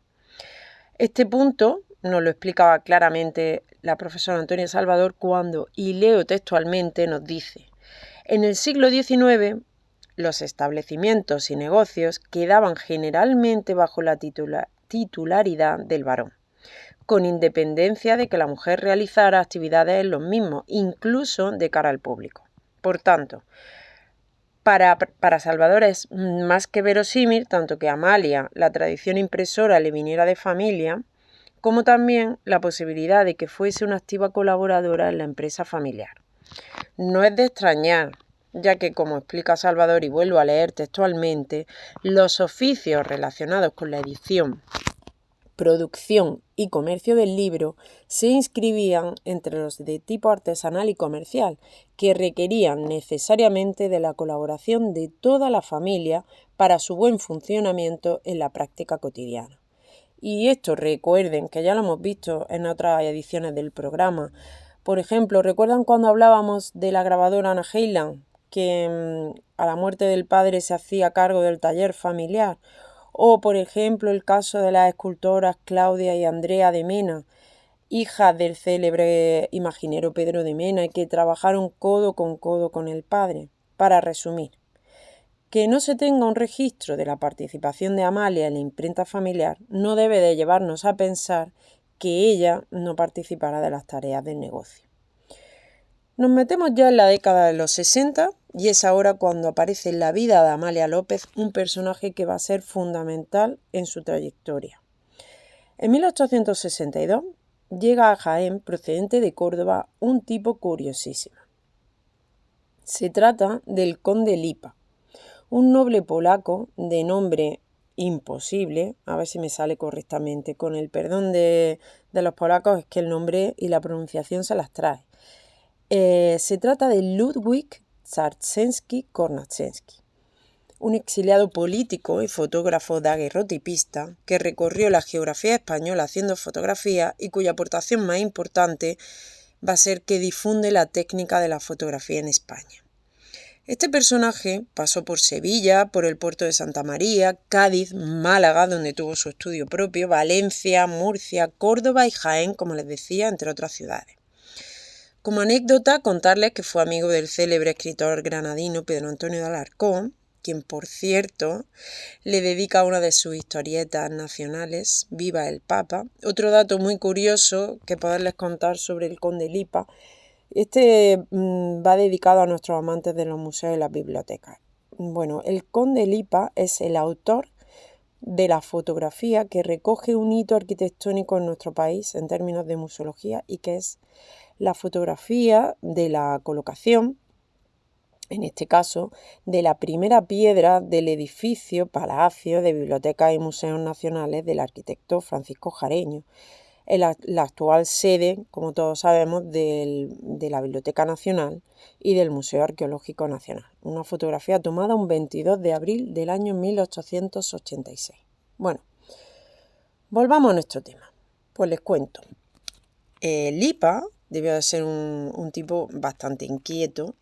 Este punto nos lo explicaba claramente la profesora Antonia Salvador cuando, y leo textualmente, nos dice: en el siglo XIX, los establecimientos y negocios quedaban generalmente bajo la titularidad del varón, con independencia de que la mujer realizara actividades en los mismos, incluso de cara al público. Por tanto, para Salvador es más que verosímil tanto que a Amalia la tradición impresora le viniera de familia, como también la posibilidad de que fuese una activa colaboradora en la empresa familiar. No es de extrañar, ya que, como explica Salvador, y vuelvo a leer textualmente, los oficios relacionados con la edición, producción y comercio del libro se inscribían entre los de tipo artesanal y comercial, que requerían necesariamente de la colaboración de toda la familia para su buen funcionamiento en la práctica cotidiana. Y esto recuerden que ya lo hemos visto en otras ediciones del programa. Por ejemplo, ¿recuerdan cuando hablábamos de la grabadora Anna Heyland, que a la muerte del padre se hacía cargo del taller familiar? O, por ejemplo, el caso de las escultoras Claudia y Andrea de Mena, hijas del célebre imaginero Pedro de Mena, y que trabajaron codo con el padre. Para resumir, que no se tenga un registro de la participación de Amalia en la imprenta familiar no debe de llevarnos a pensar que ella no participará de las tareas del negocio. Nos metemos ya en la década de los 60 y es ahora cuando aparece en la vida de Amalia López un personaje que va a ser fundamental en su trayectoria. En 1862 llega a Jaén, procedente de Córdoba, un tipo curiosísimo. Se trata del conde Lipa, un noble polaco de nombre imposible, a ver si me sale correctamente, con el perdón de los polacos, es que el nombre y la pronunciación se las trae. Se trata de Ludwik Czartoryski-Kornacki, un exiliado político y fotógrafo daguerrotipista que recorrió la geografía española haciendo fotografía y cuya aportación más importante va a ser que difunde la técnica de la fotografía en España. Este personaje pasó por Sevilla, por el puerto de Santa María, Cádiz, Málaga, donde tuvo su estudio propio, Valencia, Murcia, Córdoba y Jaén, como les decía, entre otras ciudades. Como anécdota, contarles que fue amigo del célebre escritor granadino Pedro Antonio de Alarcón, quien por cierto le dedica una de sus historietas nacionales, Viva el Papa. Otro dato muy curioso que poderles contar sobre el Conde Lipa, va dedicado a nuestros amantes de los museos y las bibliotecas. Bueno, el Conde Lipa es el autor de la fotografía que recoge un hito arquitectónico en nuestro país en términos de museología, y que es la fotografía de la colocación, en este caso, de la primera piedra del edificio Palacio de Bibliotecas y Museos Nacionales del arquitecto Francisco Jareño, la actual sede, como todos sabemos, de la Biblioteca Nacional y del Museo Arqueológico Nacional. Una fotografía tomada un 22 de abril del año 1886. Bueno, volvamos a nuestro tema. Pues les cuento. Lipa debió de ser un tipo bastante inquieto,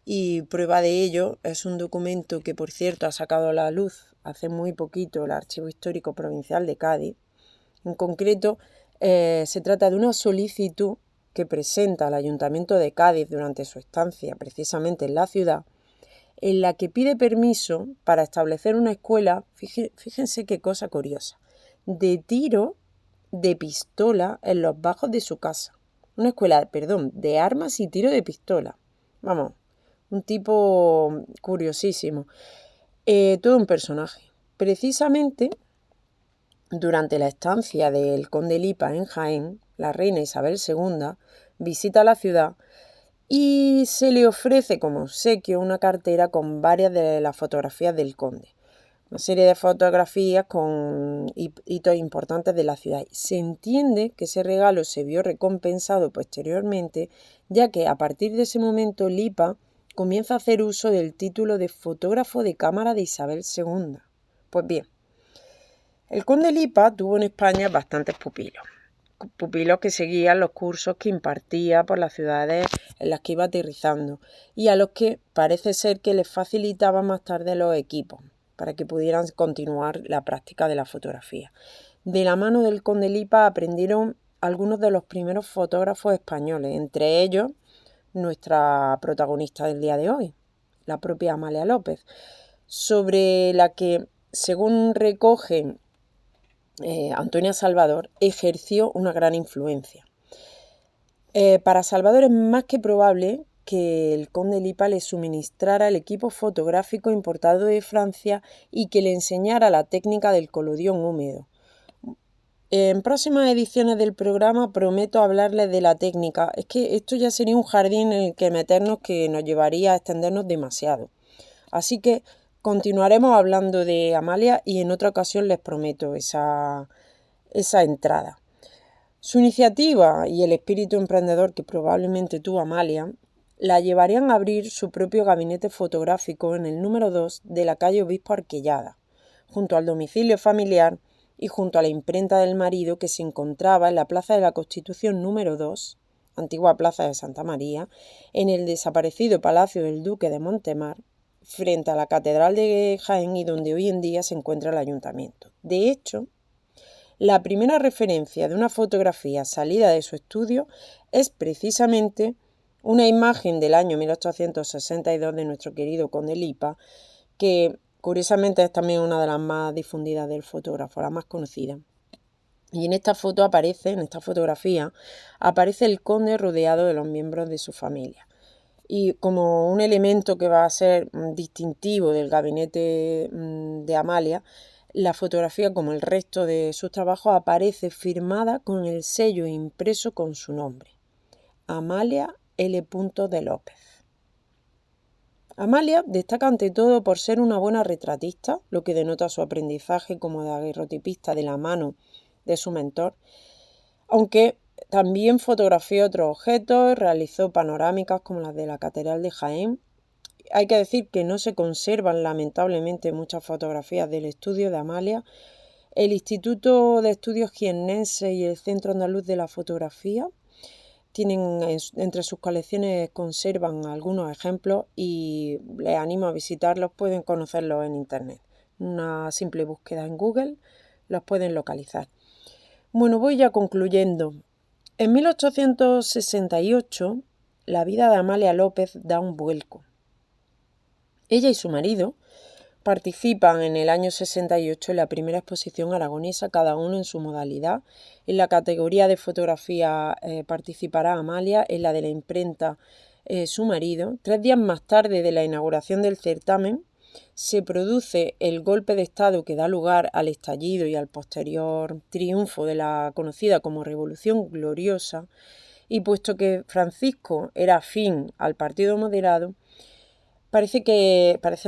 y prueba de ello es un documento que, por cierto, ha sacado a la luz hace muy poquito el Archivo Histórico Provincial de Cádiz. En concreto, se trata de una solicitud que presenta al Ayuntamiento de Cádiz durante su estancia precisamente en la ciudad, en la que pide permiso para establecer una escuela, fíjense qué cosa curiosa, de tiro de pistola en los bajos de su casa. Una escuela, de armas y tiro de pistola. Vamos, un tipo curiosísimo. Todo un personaje. Precisamente, durante la estancia del conde Lipa en Jaén, la reina Isabel II visita la ciudad y se le ofrece como obsequio una cartera con varias de las fotografías del conde. Una serie de fotografías con hitos importantes de la ciudad. Se entiende que ese regalo se vio recompensado posteriormente, ya que a partir de ese momento Lipa comienza a hacer uso del título de fotógrafo de cámara de Isabel II. Pues bien, el conde Lipa tuvo en España bastantes pupilos que seguían los cursos que impartía por las ciudades en las que iba aterrizando, y a los que parece ser que les facilitaba más tarde los equipos para que pudieran continuar la práctica de la fotografía. De la mano del conde Lipa aprendieron algunos de los primeros fotógrafos españoles, entre ellos nuestra protagonista del día de hoy, la propia Amalia López, sobre la que, según recoge Antonia Salvador, ejerció una gran influencia. Para Salvador es más que probable que el conde Lipa le suministrara el equipo fotográfico importado de Francia y que le enseñara la técnica del colodión húmedo. En próximas ediciones del programa prometo hablarles de la técnica. Es que esto ya sería un jardín en el que meternos, que nos llevaría a extendernos demasiado. Así que continuaremos hablando de Amalia y en otra ocasión les prometo esa entrada. Su iniciativa y el espíritu emprendedor que probablemente tuvo Amalia la llevarían a abrir su propio gabinete fotográfico en el número 2 de la calle Obispo Arquellada, junto al domicilio familiar y junto a la imprenta del marido, que se encontraba en la Plaza de la Constitución número 2, antigua Plaza de Santa María, en el desaparecido Palacio del Duque de Montemar, frente a la Catedral de Jaén, y donde hoy en día se encuentra el ayuntamiento. De hecho, la primera referencia de una fotografía salida de su estudio es precisamente una imagen del año 1862 de nuestro querido conde Lipa, que curiosamente es también una de las más difundidas del fotógrafo, la más conocida. Y en esta fotografía, aparece el conde rodeado de los miembros de su familia. Y como un elemento que va a ser distintivo del gabinete de Amalia, la fotografía, como el resto de sus trabajos, aparece firmada con el sello impreso con su nombre: Amalia L. de López. Amalia destaca ante todo por ser una buena retratista, lo que denota su aprendizaje como daguerrotipista de la mano de su mentor, aunque también fotografió otros objetos, realizó panorámicas como las de la Catedral de Jaén. Hay que decir que no se conservan lamentablemente muchas fotografías del estudio de Amalia. El Instituto de Estudios Jiennenses y el Centro Andaluz de la Fotografía tienen entre sus colecciones, conservan algunos ejemplos y les animo a visitarlos. Pueden conocerlos en internet. Una simple búsqueda en Google los pueden localizar. Bueno, voy ya concluyendo. En 1868 la vida de Amalia López da un vuelco. Ella y su marido participan en el año 68 en la primera exposición aragonesa, cada uno en su modalidad. En la categoría de fotografía participará Amalia, en la de la imprenta su marido. 3 días más tarde de la inauguración del certamen se produce el golpe de Estado que da lugar al estallido y al posterior triunfo de la conocida como Revolución Gloriosa, y puesto que Francisco era afín al Partido Moderado, parece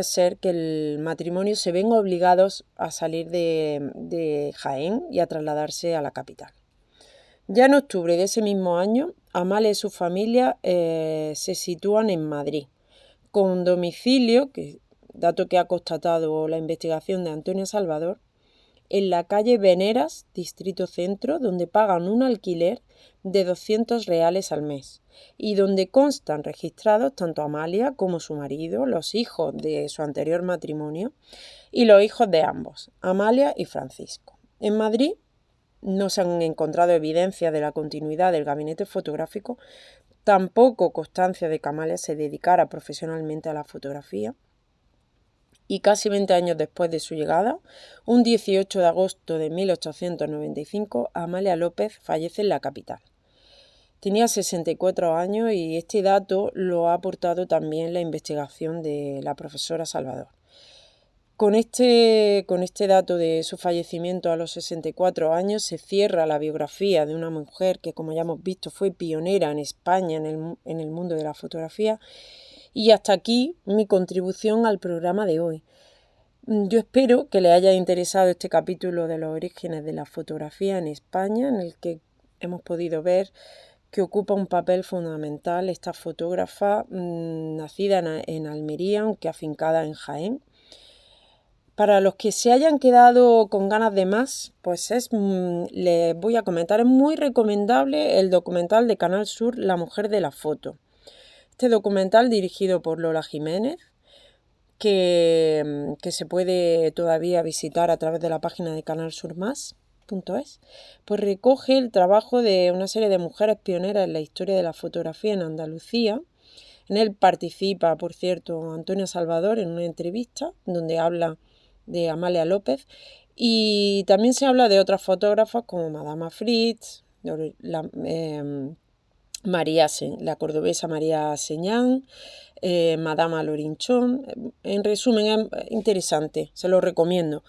ser que el matrimonio se ven obligados a salir de Jaén y a trasladarse a la capital. Ya en octubre de ese mismo año, Amalia y su familia se sitúan en Madrid, con domicilio, dato que ha constatado la investigación de Antonio Salvador, en la calle Veneras, Distrito Centro, donde pagan un alquiler de 200 reales al mes y donde constan registrados tanto Amalia como su marido, los hijos de su anterior matrimonio y los hijos de ambos, Amalia y Francisco. En Madrid no se han encontrado evidencias de la continuidad del gabinete fotográfico, tampoco constancia de que Amalia se dedicara profesionalmente a la fotografía. Y casi 20 años después de su llegada, un 18 de agosto de 1895, Amalia López fallece en la capital. Tenía 64 años y este dato lo ha aportado también la investigación de la profesora Salvador. Con este dato de su fallecimiento a los 64 años se cierra la biografía de una mujer que, como ya hemos visto, fue pionera en España en el mundo de la fotografía. Y hasta aquí mi contribución al programa de hoy. Yo espero que les haya interesado este capítulo de los orígenes de la fotografía en España, en el que hemos podido ver que ocupa un papel fundamental esta fotógrafa nacida en Almería, aunque afincada en Jaén. Para los que se hayan quedado con ganas de más, pues les voy a comentar, es muy recomendable el documental de Canal Sur La Mujer de la Foto. Este documental, dirigido por Lola Jiménez, que se puede todavía visitar a través de la página de canalsurmas.es, pues recoge el trabajo de una serie de mujeres pioneras en la historia de la fotografía en Andalucía. En él participa, por cierto, Antonio Salvador en una entrevista donde habla de Amalia López, y también se habla de otras fotógrafas como Madama Fritz, la cordobesa María Señán, Madama Lorinchón. En resumen, es interesante, se lo recomiendo.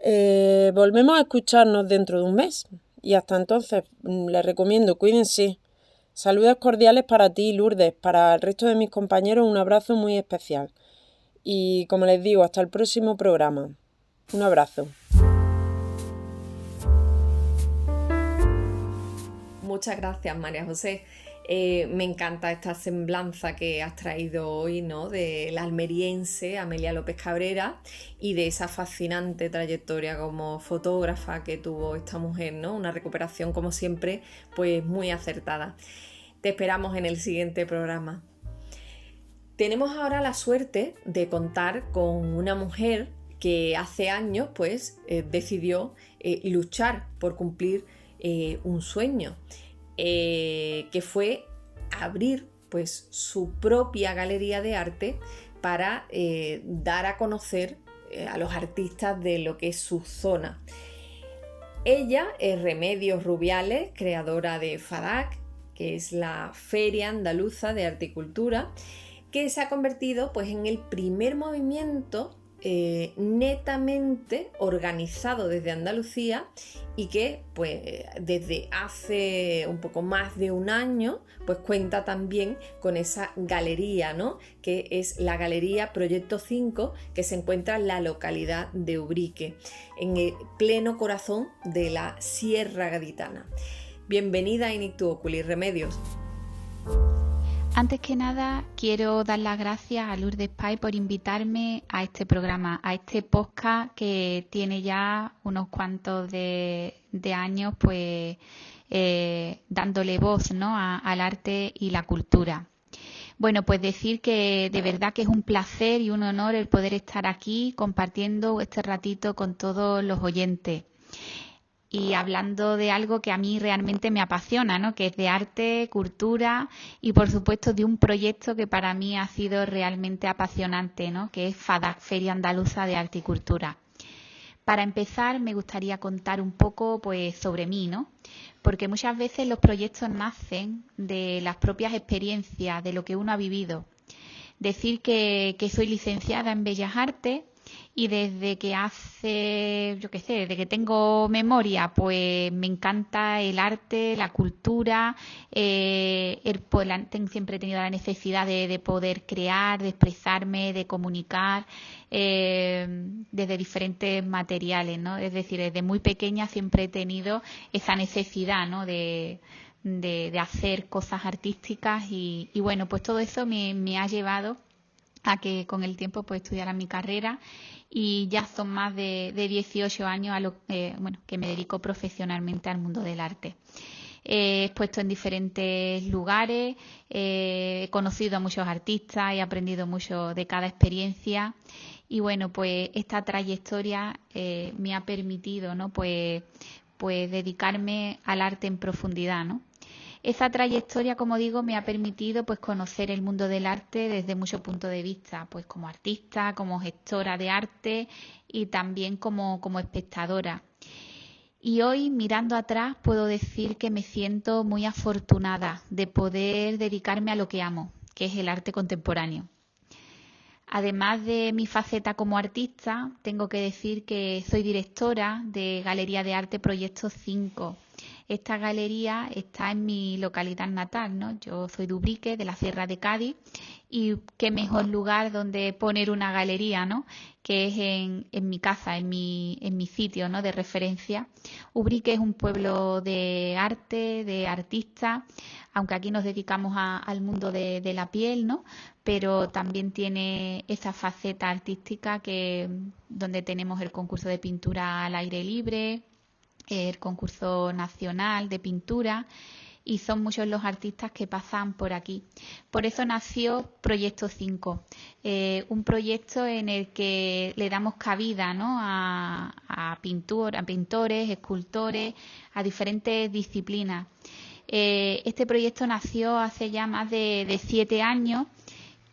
Volvemos a escucharnos dentro de un mes y hasta entonces les recomiendo, cuídense. Saludos cordiales para ti, Lourdes, para el resto de mis compañeros un abrazo muy especial. Y como les digo, hasta el próximo programa. Un abrazo. Muchas gracias, María José. Me encanta esta semblanza que has traído hoy, ¿no?, de la almeriense Amelia López Cabrera y de esa fascinante trayectoria como fotógrafa que tuvo esta mujer, ¿no? Una recuperación, como siempre, pues muy acertada. Te esperamos en el siguiente programa. Tenemos ahora la suerte de contar con una mujer que hace años, pues, decidió luchar por cumplir un sueño, que fue abrir, pues, su propia galería de arte para dar a conocer a los artistas de lo que es su zona. Ella es Remedios Rubiales, creadora de FADAC, que es la Feria Andaluza de Arte y Cultura, que se ha convertido, pues, en el primer movimiento netamente organizado desde Andalucía y que, pues, desde hace un poco más de un año, pues cuenta también con esa galería, ¿no?, que es la Galería Proyecto 5, que se encuentra en la localidad de Ubrique, en el pleno corazón de la Sierra Gaditana. Bienvenida a Inictu Oculi, Remedios. Antes que nada, quiero dar las gracias a Lourdes Pay por invitarme a este programa, a este podcast que tiene ya unos cuantos de años, pues, dándole voz, ¿no?, al arte y la cultura. Bueno, pues decir que de verdad que es un placer y un honor el poder estar aquí compartiendo este ratito con todos los oyentes. y hablando de algo que a mí realmente me apasiona, ¿no? Que es de arte, cultura y por supuesto de un proyecto que para mí ha sido realmente apasionante, ¿no? Que es FADAC, Feria Andaluza de Arte y Cultura. Para empezar, me gustaría contar un poco pues, sobre mí, ¿no? Porque muchas veces los proyectos nacen de las propias experiencias, de lo que uno ha vivido. Decir que soy licenciada en Bellas Artes y desde que desde que tengo memoria, pues me encanta el arte, la cultura, siempre he tenido la necesidad de poder crear, de expresarme, de comunicar desde diferentes materiales, ¿no? Es decir, desde muy pequeña siempre he tenido esa necesidad, ¿no? de hacer cosas artísticas y bueno, pues todo eso me ha llevado a que con el tiempo pues estudiara mi carrera y ya son más de 18 años que me dedico profesionalmente al mundo del arte. He expuesto en diferentes lugares, he conocido a muchos artistas, he aprendido mucho de cada experiencia y bueno, pues esta trayectoria me ha permitido, ¿no? pues dedicarme al arte en profundidad, ¿no? Esa trayectoria, como digo, me ha permitido pues conocer el mundo del arte desde muchos puntos de vista, pues como artista, como gestora de arte y también como espectadora. Y hoy, mirando atrás, puedo decir que me siento muy afortunada de poder dedicarme a lo que amo, que es el arte contemporáneo. Además de mi faceta como artista, tengo que decir que soy directora de Galería de Arte Proyecto 5. Esta galería está en mi localidad natal, ¿no? Yo soy de Ubrique, de la Sierra de Cádiz, y qué mejor lugar donde poner una galería, ¿no? Que es en mi casa, en mi sitio, ¿no? De referencia. Ubrique es un pueblo de arte, de artistas, aunque aquí nos dedicamos al mundo de la piel, ¿no? Pero también tiene esa faceta artística donde tenemos el concurso de pintura al aire libre, el concurso nacional de pintura y son muchos los artistas que pasan por aquí. Por eso nació Proyecto 5, un proyecto en el que le damos cabida, ¿no? a pintores, escultores, a diferentes disciplinas. Este proyecto nació hace ya más de 7 años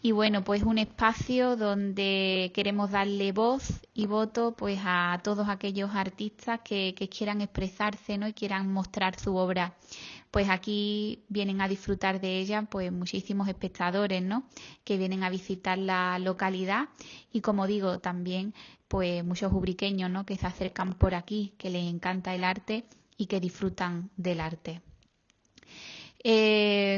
y bueno, pues un espacio donde queremos darle voz y voto pues a todos aquellos artistas que quieran expresarse, ¿no? Y quieran mostrar su obra. Pues aquí vienen a disfrutar de ella pues muchísimos espectadores, ¿no? Que vienen a visitar la localidad y como digo también pues muchos ubriqueños, ¿no? Que se acercan por aquí, que les encanta el arte y que disfrutan del arte.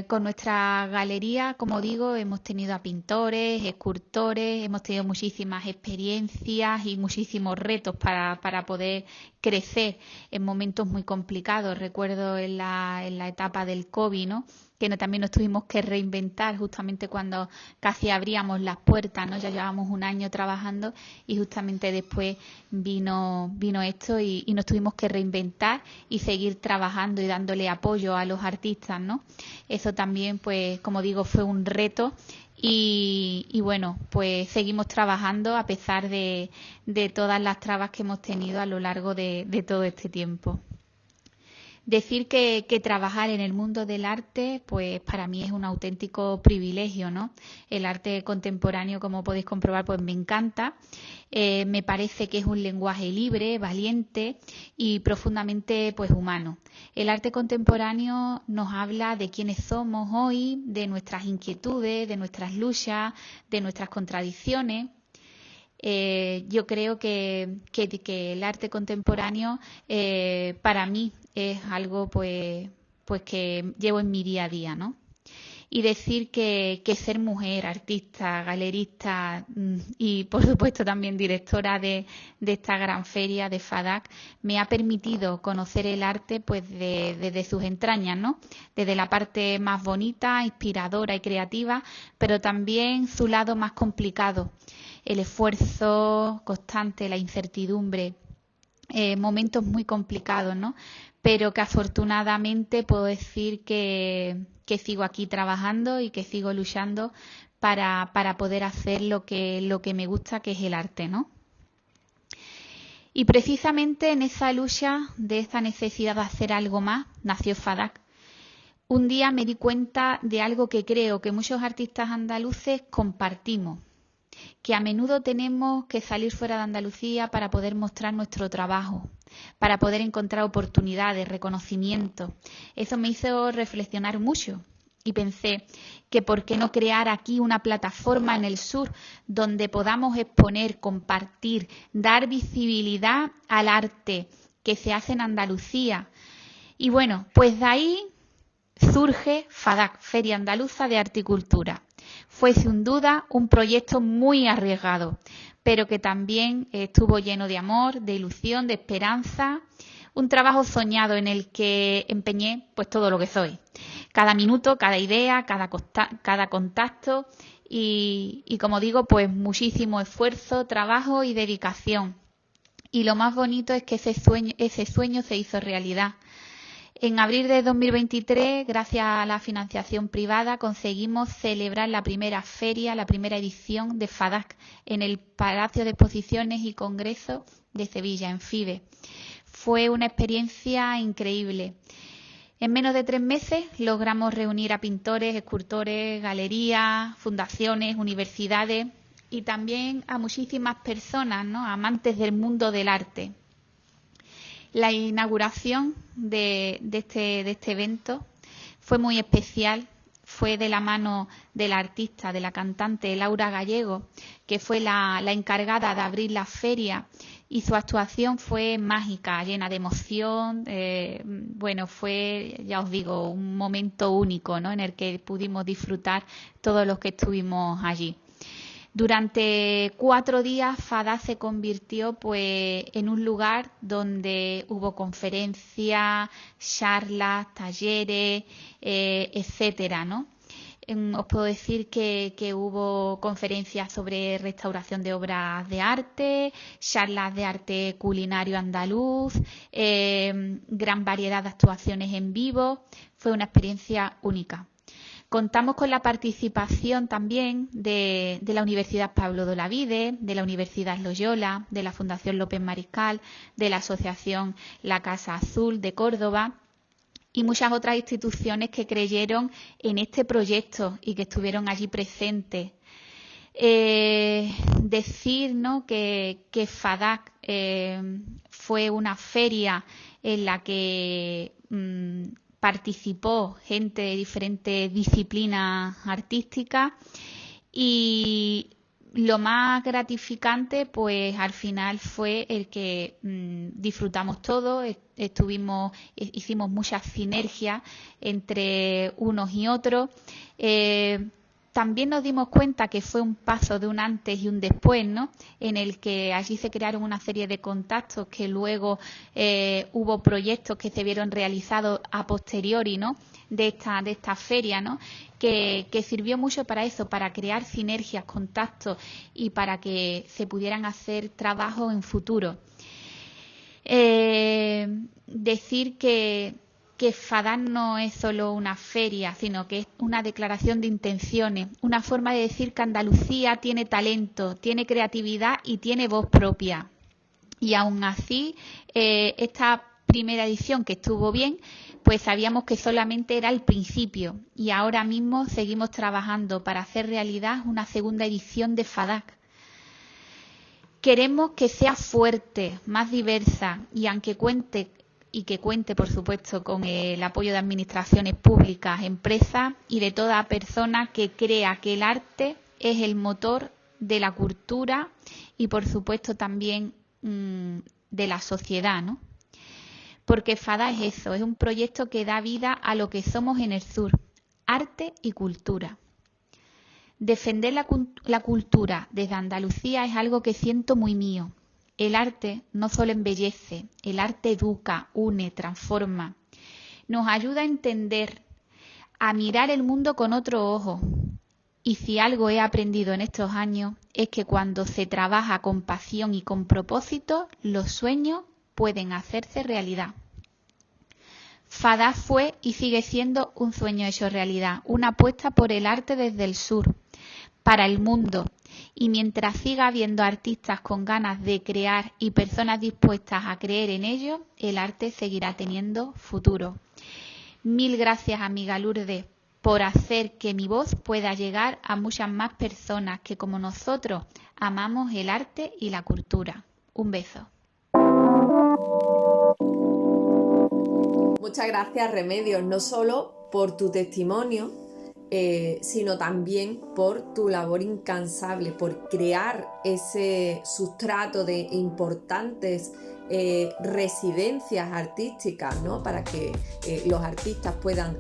Con nuestra galería, como digo, hemos tenido a pintores, escultores, hemos tenido muchísimas experiencias y muchísimos retos para poder crecer en momentos muy complicados. Recuerdo en la etapa del COVID, ¿no? Que también nos tuvimos que reinventar justamente cuando casi abríamos las puertas, ¿no? Ya llevábamos un año trabajando y justamente después vino esto y nos tuvimos que reinventar y seguir trabajando y dándole apoyo a los artistas, ¿no? Eso también, pues, como digo, fue un reto y bueno, pues seguimos trabajando a pesar de todas las trabas que hemos tenido a lo largo de todo este tiempo. Decir que trabajar en el mundo del arte, pues para mí es un auténtico privilegio, ¿no? El arte contemporáneo, como podéis comprobar, pues me encanta. Me parece que es un lenguaje libre, valiente y profundamente pues humano. El arte contemporáneo nos habla de quiénes somos hoy, de nuestras inquietudes, de nuestras luchas, de nuestras contradicciones. Yo creo que el arte contemporáneo para mí es algo pues que llevo en mi día a día, ¿no? Y decir que ser mujer, artista, galerista y por supuesto también directora de esta gran feria de FADAC me ha permitido conocer el arte pues desde sus entrañas, ¿no? Desde la parte más bonita, inspiradora y creativa, pero también su lado más complicado, el esfuerzo constante, la incertidumbre, momentos muy complicados, ¿no? Pero que afortunadamente puedo decir que sigo aquí trabajando y que sigo luchando para poder hacer lo que me gusta, que es el arte, ¿no? Y precisamente en esa lucha de esta necesidad de hacer algo más, nació FADAC. Un día me di cuenta de algo que creo que muchos artistas andaluces compartimos, que a menudo tenemos que salir fuera de Andalucía para poder mostrar nuestro trabajo, para poder encontrar oportunidades, reconocimiento. Eso me hizo reflexionar mucho y pensé que por qué no crear aquí una plataforma en el sur donde podamos exponer, compartir, dar visibilidad al arte que se hace en Andalucía. Y bueno, pues de ahí surge FADAC, Feria Andaluza de Arte y Cultura. Fue sin duda un proyecto muy arriesgado, pero que también estuvo lleno de amor, de ilusión, de esperanza, un trabajo soñado en el que empeñé pues todo lo que soy. Cada minuto, cada idea, cada contacto y como digo, pues muchísimo esfuerzo, trabajo y dedicación. Y lo más bonito es que ese sueño se hizo realidad. En abril de 2023, gracias a la financiación privada, conseguimos celebrar la primera feria, la primera edición de FADAC en el Palacio de Exposiciones y Congresos de Sevilla, en FIBE. Fue una experiencia increíble. En menos de 3 meses logramos reunir a pintores, escultores, galerías, fundaciones, universidades y también a muchísimas personas, ¿no?, amantes del mundo del arte. La inauguración de este evento fue muy especial, fue de la mano de la artista, de la cantante Laura Gallego, que fue la encargada de abrir la feria, y su actuación fue mágica, llena de emoción. Bueno, fue, ya os digo, un momento único, ¿no?, en el que pudimos disfrutar todos los que estuvimos allí. Durante 4 días FADAC se convirtió pues en un lugar donde hubo conferencias, charlas, talleres, etcétera, ¿no? Os puedo decir que hubo conferencias sobre restauración de obras de arte, charlas de arte culinario andaluz, gran variedad de actuaciones en vivo. Fue una experiencia única. Contamos con la participación también de la Universidad Pablo de Olavide, de la Universidad Loyola, de la Fundación López Mariscal, de la Asociación La Casa Azul de Córdoba y muchas otras instituciones que creyeron en este proyecto y que estuvieron allí presentes. Decir, ¿no?, que FADAC fue una feria en la que participó gente de diferentes disciplinas artísticas, y lo más gratificante pues al final fue el que disfrutamos todos, hicimos muchas sinergias entre unos y otros. También nos dimos cuenta que fue un paso de un antes y un después, ¿no?, en el que allí se crearon una serie de contactos que luego hubo proyectos que se vieron realizados a posteriori, ¿no?, de esta feria, ¿no?, que sirvió mucho para eso, para crear sinergias, contactos y para que se pudieran hacer trabajos en futuro. Decir que FADAC no es solo una feria, sino que es una declaración de intenciones, una forma de decir que Andalucía tiene talento, tiene creatividad y tiene voz propia. Y aún así, esta primera edición, que estuvo bien, pues sabíamos que solamente era el principio, y ahora mismo seguimos trabajando para hacer realidad una segunda edición de FADAC. Queremos que sea fuerte, más diversa, y aunque cuente, por supuesto, con el apoyo de administraciones públicas, empresas y de toda persona que crea que el arte es el motor de la cultura y, por supuesto, también de la sociedad, ¿no? Porque FADAC es eso, es un proyecto que da vida a lo que somos en el sur, arte y cultura. Defender la cultura desde Andalucía es algo que siento muy mío. El arte no solo embellece, el arte educa, une, transforma. Nos ayuda a entender, a mirar el mundo con otro ojo. Y si algo he aprendido en estos años es que cuando se trabaja con pasión y con propósito, los sueños pueden hacerse realidad. FADAC fue y sigue siendo un sueño hecho realidad, una apuesta por el arte desde el sur, para el mundo. Y mientras siga habiendo artistas con ganas de crear y personas dispuestas a creer en ello, el arte seguirá teniendo futuro. Mil gracias, amiga Lourdes, por hacer que mi voz pueda llegar a muchas más personas que, como nosotros, amamos el arte y la cultura. Un beso. Muchas gracias, Remedios, no solo por tu testimonio, sino también por tu labor incansable, por crear ese sustrato de importantes residencias artísticas, ¿no? Para que los artistas puedan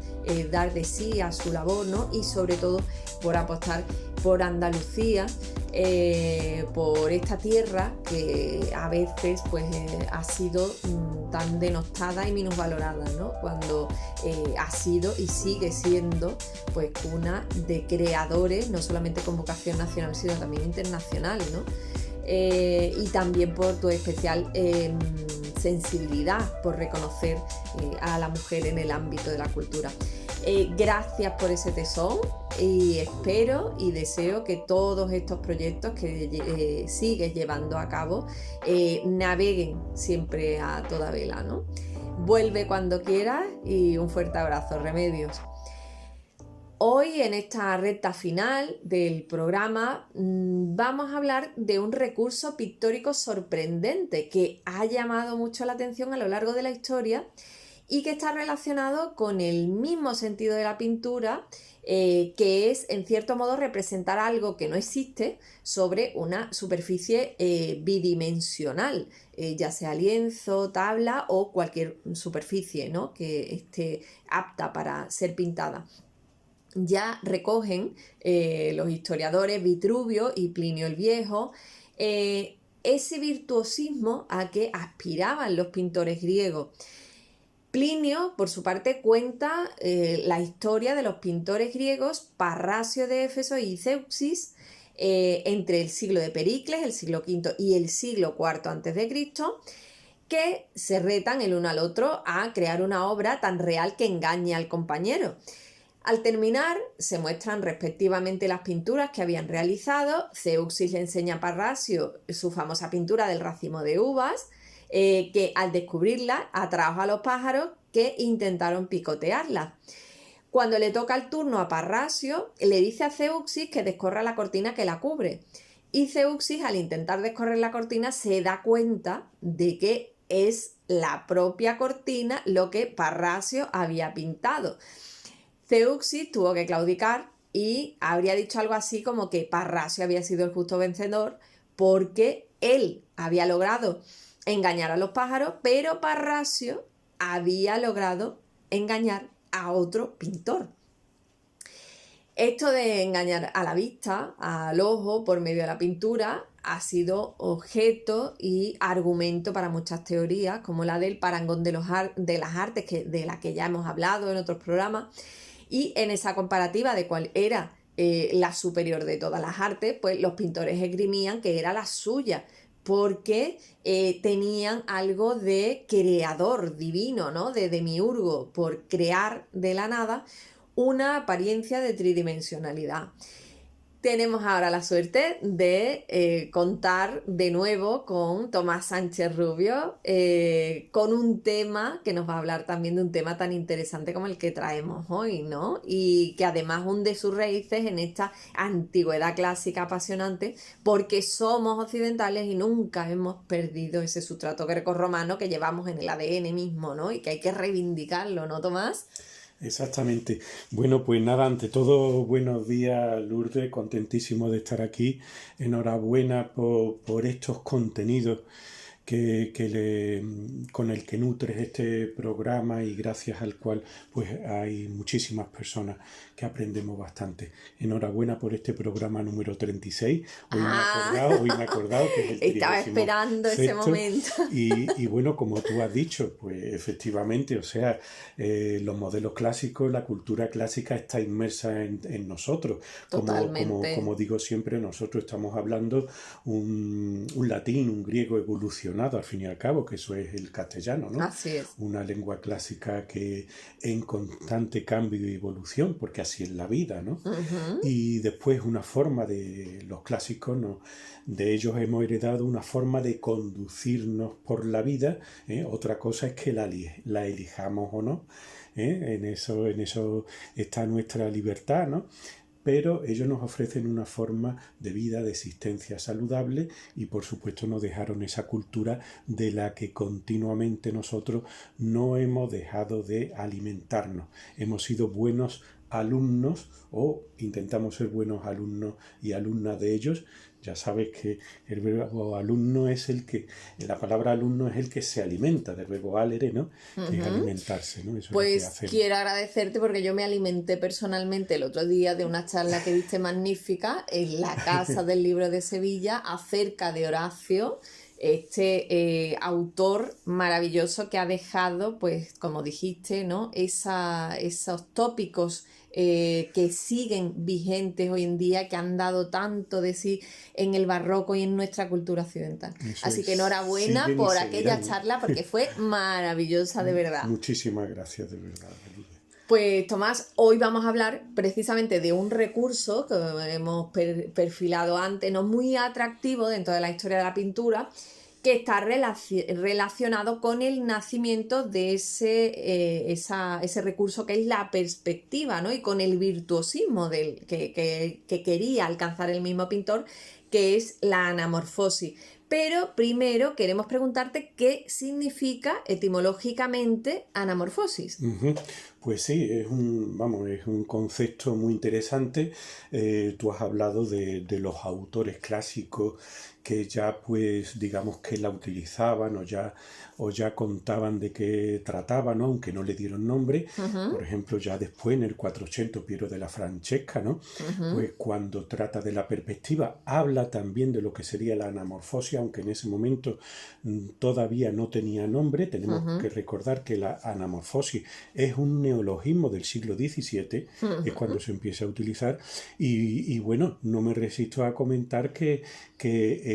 dar de sí a su labor, ¿no? Y sobre todo por apostar por Andalucía, por esta tierra que a veces pues ha sido tan denostada y minusvalorada, ¿no? Cuando ha sido y sigue siendo pues cuna de creadores, no solamente con vocación nacional sino también internacional, ¿no? Y también por tu especial sensibilidad por reconocer a la mujer en el ámbito de la cultura. Gracias por ese tesón y espero y deseo que todos estos proyectos que sigues llevando a cabo naveguen siempre a toda vela, ¿no? Vuelve cuando quieras y un fuerte abrazo, Remedios. Hoy, en esta recta final del programa, vamos a hablar de un recurso pictórico sorprendente que ha llamado mucho la atención a lo largo de la historia y que está relacionado con el mismo sentido de la pintura, que es, en cierto modo, representar algo que no existe sobre una superficie bidimensional, ya sea lienzo, tabla o cualquier superficie, ¿no?, que esté apta para ser pintada. Ya recogen los historiadores Vitruvio y Plinio el Viejo ese virtuosismo a que aspiraban los pintores griegos. Plinio, por su parte, cuenta la historia de los pintores griegos Parrasio de Éfeso y Zeuxis entre el siglo de Pericles, el siglo V y el siglo IV a.C., que se retan el uno al otro a crear una obra tan real que engañe al compañero. Al terminar, se muestran respectivamente las pinturas que habían realizado. Zeuxis le enseña a Parrasio su famosa pintura del racimo de uvas, que al descubrirla atrajo a los pájaros que intentaron picotearla. Cuando le toca el turno a Parrasio, le dice a Zeuxis que descorra la cortina que la cubre. Y Zeuxis, al intentar descorrer la cortina, se da cuenta de que es la propia cortina lo que Parrasio había pintado. Zeuxis tuvo que claudicar y habría dicho algo así como que Parrasio había sido el justo vencedor porque él había logrado engañar a los pájaros, pero Parrasio había logrado engañar a otro pintor. Esto de engañar a la vista, al ojo, por medio de la pintura, ha sido objeto y argumento para muchas teorías, como la del parangón de las artes, de la que ya hemos hablado en otros programas. Y en esa comparativa de cuál era la superior de todas las artes, pues los pintores esgrimían que era la suya, porque tenían algo de creador divino, ¿no?, de demiurgo, por crear de la nada una apariencia de tridimensionalidad. Tenemos ahora la suerte de contar de nuevo con Tomás Sánchez Rubio, con un tema que nos va a hablar también de un tema tan interesante como el que traemos hoy, ¿no? Y que además hunde sus raíces en esta antigüedad clásica apasionante, porque somos occidentales y nunca hemos perdido ese sustrato grecorromano que llevamos en el ADN mismo, ¿no? Y que hay que reivindicarlo, ¿no, Tomás? Exactamente. Bueno, pues nada, ante todo, buenos días, Lourdes, contentísimo de estar aquí. Enhorabuena por estos contenidos con el que nutres este programa y gracias al cual pues hay muchísimas personas que aprendemos bastante. Enhorabuena por este programa número 36. Hoy me he acordado que es el 36º. Estaba esperando ese momento. Y bueno, como tú has dicho, pues efectivamente, o sea, los modelos clásicos, la cultura clásica está inmersa en nosotros. Como digo siempre, nosotros estamos hablando un latín, un griego evolucionado evolucionado al fin y al cabo, que eso es el castellano, ¿no? Así es. Una lengua clásica que en constante cambio y evolución, porque así es la vida, ¿no? Ujú. Y después una forma de los clásicos, ¿no? De ellos hemos heredado una forma de conducirnos por la vida, ¿eh? Otra cosa es que la elijamos o no, ¿eh? En eso está nuestra libertad, ¿no? Pero ellos nos ofrecen una forma de vida, de existencia saludable y por supuesto nos dejaron esa cultura de la que continuamente nosotros no hemos dejado de alimentarnos. Hemos sido buenos alumnos o intentamos ser buenos alumnos y alumnas de ellos. Ya sabes que el verbo alumno es la palabra alumno es el que se alimenta, del verbo alere, ¿no? Que es alimentarse, ¿no? Eso es lo que Pues hacemos. quiero agradecerte porque yo me alimenté personalmente el otro día de una charla que diste magnífica en la Casa del Libro de Sevilla acerca de Horacio, este autor maravilloso que ha dejado, pues como dijiste, ¿no? Esos tópicos que siguen vigentes hoy en día, que han dado tanto de sí en el barroco y en nuestra cultura occidental. Eso Así es, que enhorabuena siguen y por aquella seguirán, ¿no? charla porque fue maravillosa de verdad. Muchísimas gracias, de verdad. Lidia. Pues Tomás, hoy vamos a hablar precisamente de un recurso que hemos perfilado antes, no muy atractivo dentro de la historia de la pintura, que está relacionado con el nacimiento de ese recurso que es la perspectiva, ¿no? Y con el virtuosismo que quería alcanzar el mismo pintor, que es la anamorfosis. Pero primero queremos preguntarte qué significa etimológicamente anamorfosis. Ujú. Pues sí, es un concepto muy interesante. Tú has hablado de los autores clásicos que ya, pues, digamos que la utilizaban o ya contaban de qué trataba, ¿no? Aunque no le dieron nombre. Por ejemplo, ya después en el 400 Piero de la Francesca, ¿no? Pues cuando trata de la perspectiva, habla también de lo que sería la anamorfosis, aunque en ese momento todavía no tenía nombre. Tenemos que recordar que la anamorfosis es un neologismo del siglo XVII, es cuando se empieza a utilizar, y bueno, no me resisto a comentar que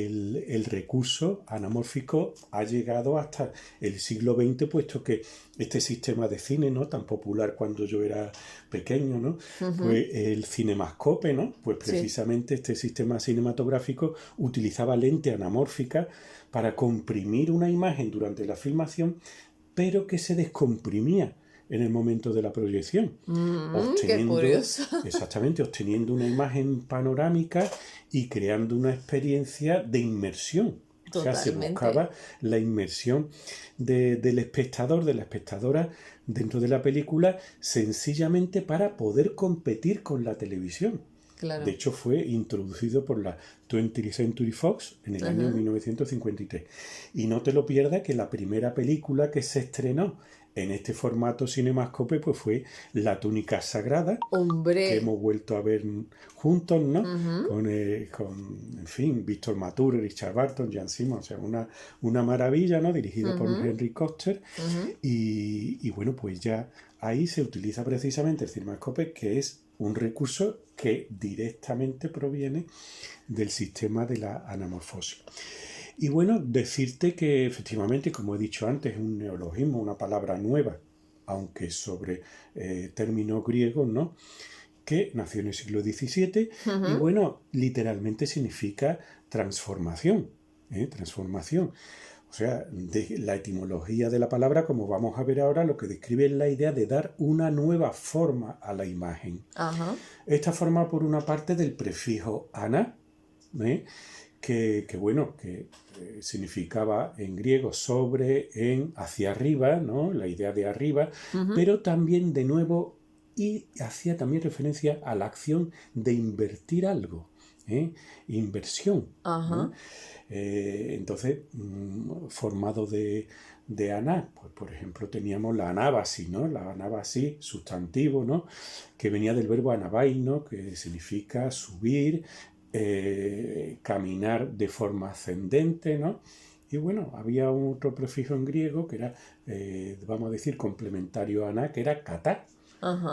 el recurso anamórfico ha llegado hasta el siglo XX, puesto que este sistema de cine, ¿no? Tan popular cuando yo era pequeño, ¿no? Pues el cinemascope, ¿no? Pues precisamente este sistema cinematográfico utilizaba lente anamórfica para comprimir una imagen durante la filmación, pero que se descomprimía en el momento de la proyección, Qué curioso. exactamente, obteniendo una imagen panorámica y creando una experiencia de inmersión. O sea, se buscaba la inmersión del espectador, de la espectadora dentro de la película, sencillamente para poder competir con la televisión. Claro. De hecho, fue introducido por la 20th Century Fox en el año 1953. Y no te lo pierdas que la primera película que se estrenó en este formato cinemascope pues fue La túnica sagrada, ¡Hombre! que hemos vuelto a ver juntos, ¿no? Con, en fin, Víctor Mature, Richard Barton, Jan Simmons, o sea, una maravilla, ¿no? Dirigida por Henry Koster. Y bueno, pues ya ahí se utiliza precisamente el cinemascope, que es un recurso que directamente proviene del sistema de la anamorfosis. Y bueno, decirte que efectivamente, como he dicho antes, es un neologismo, una palabra nueva, aunque sobre términos griegos, ¿no? Que nació en el siglo XVII y bueno, literalmente significa transformación, transformación. O sea, de la etimología de la palabra, como vamos a ver ahora, lo que describe es la idea de dar una nueva forma a la imagen. Esta forma, por una parte, del prefijo ana, que significaba en griego sobre, en, hacia arriba, ¿no? La idea de arriba, pero también de nuevo y hacía también referencia a la acción de invertir algo, inversión, ¿no? Entonces, formado de ana, pues por ejemplo teníamos la anábasis, ¿no? La anábasis, sustantivo, ¿no? Que venía del verbo anabai, ¿no? Que significa subir, caminar de forma ascendente, ¿no? Y bueno, había otro prefijo en griego que era, vamos a decir, complementario a ana, que era kata,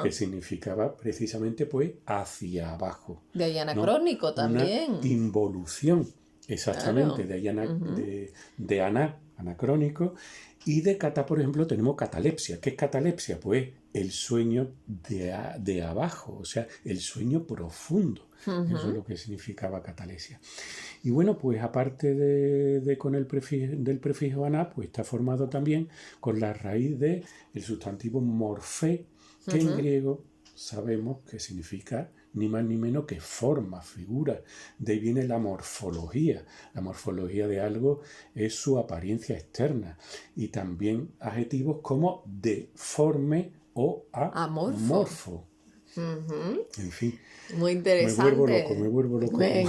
que significaba precisamente pues hacia abajo. De ahí anacrónico, ¿no? También. Una involución Exactamente, Claro. de ahí Ujú. de anacrónico. Y de cata, por ejemplo, tenemos catalepsia. ¿Qué es catalepsia? Pues el sueño de abajo, o sea, el sueño profundo. Eso es Ujú. lo que significaba catalepsia. Y bueno, pues aparte con del prefijo aná, pues está formado también con la raíz del sustantivo morfé, que en Ujú. griego sabemos que significa ni más ni menos que forma, figura. De ahí viene la morfología. La morfología de algo es su apariencia externa. Y también adjetivos como deforme o Amorfo. amorfo. Ujú. En fin, Muy me interesante. vuelvo loco Me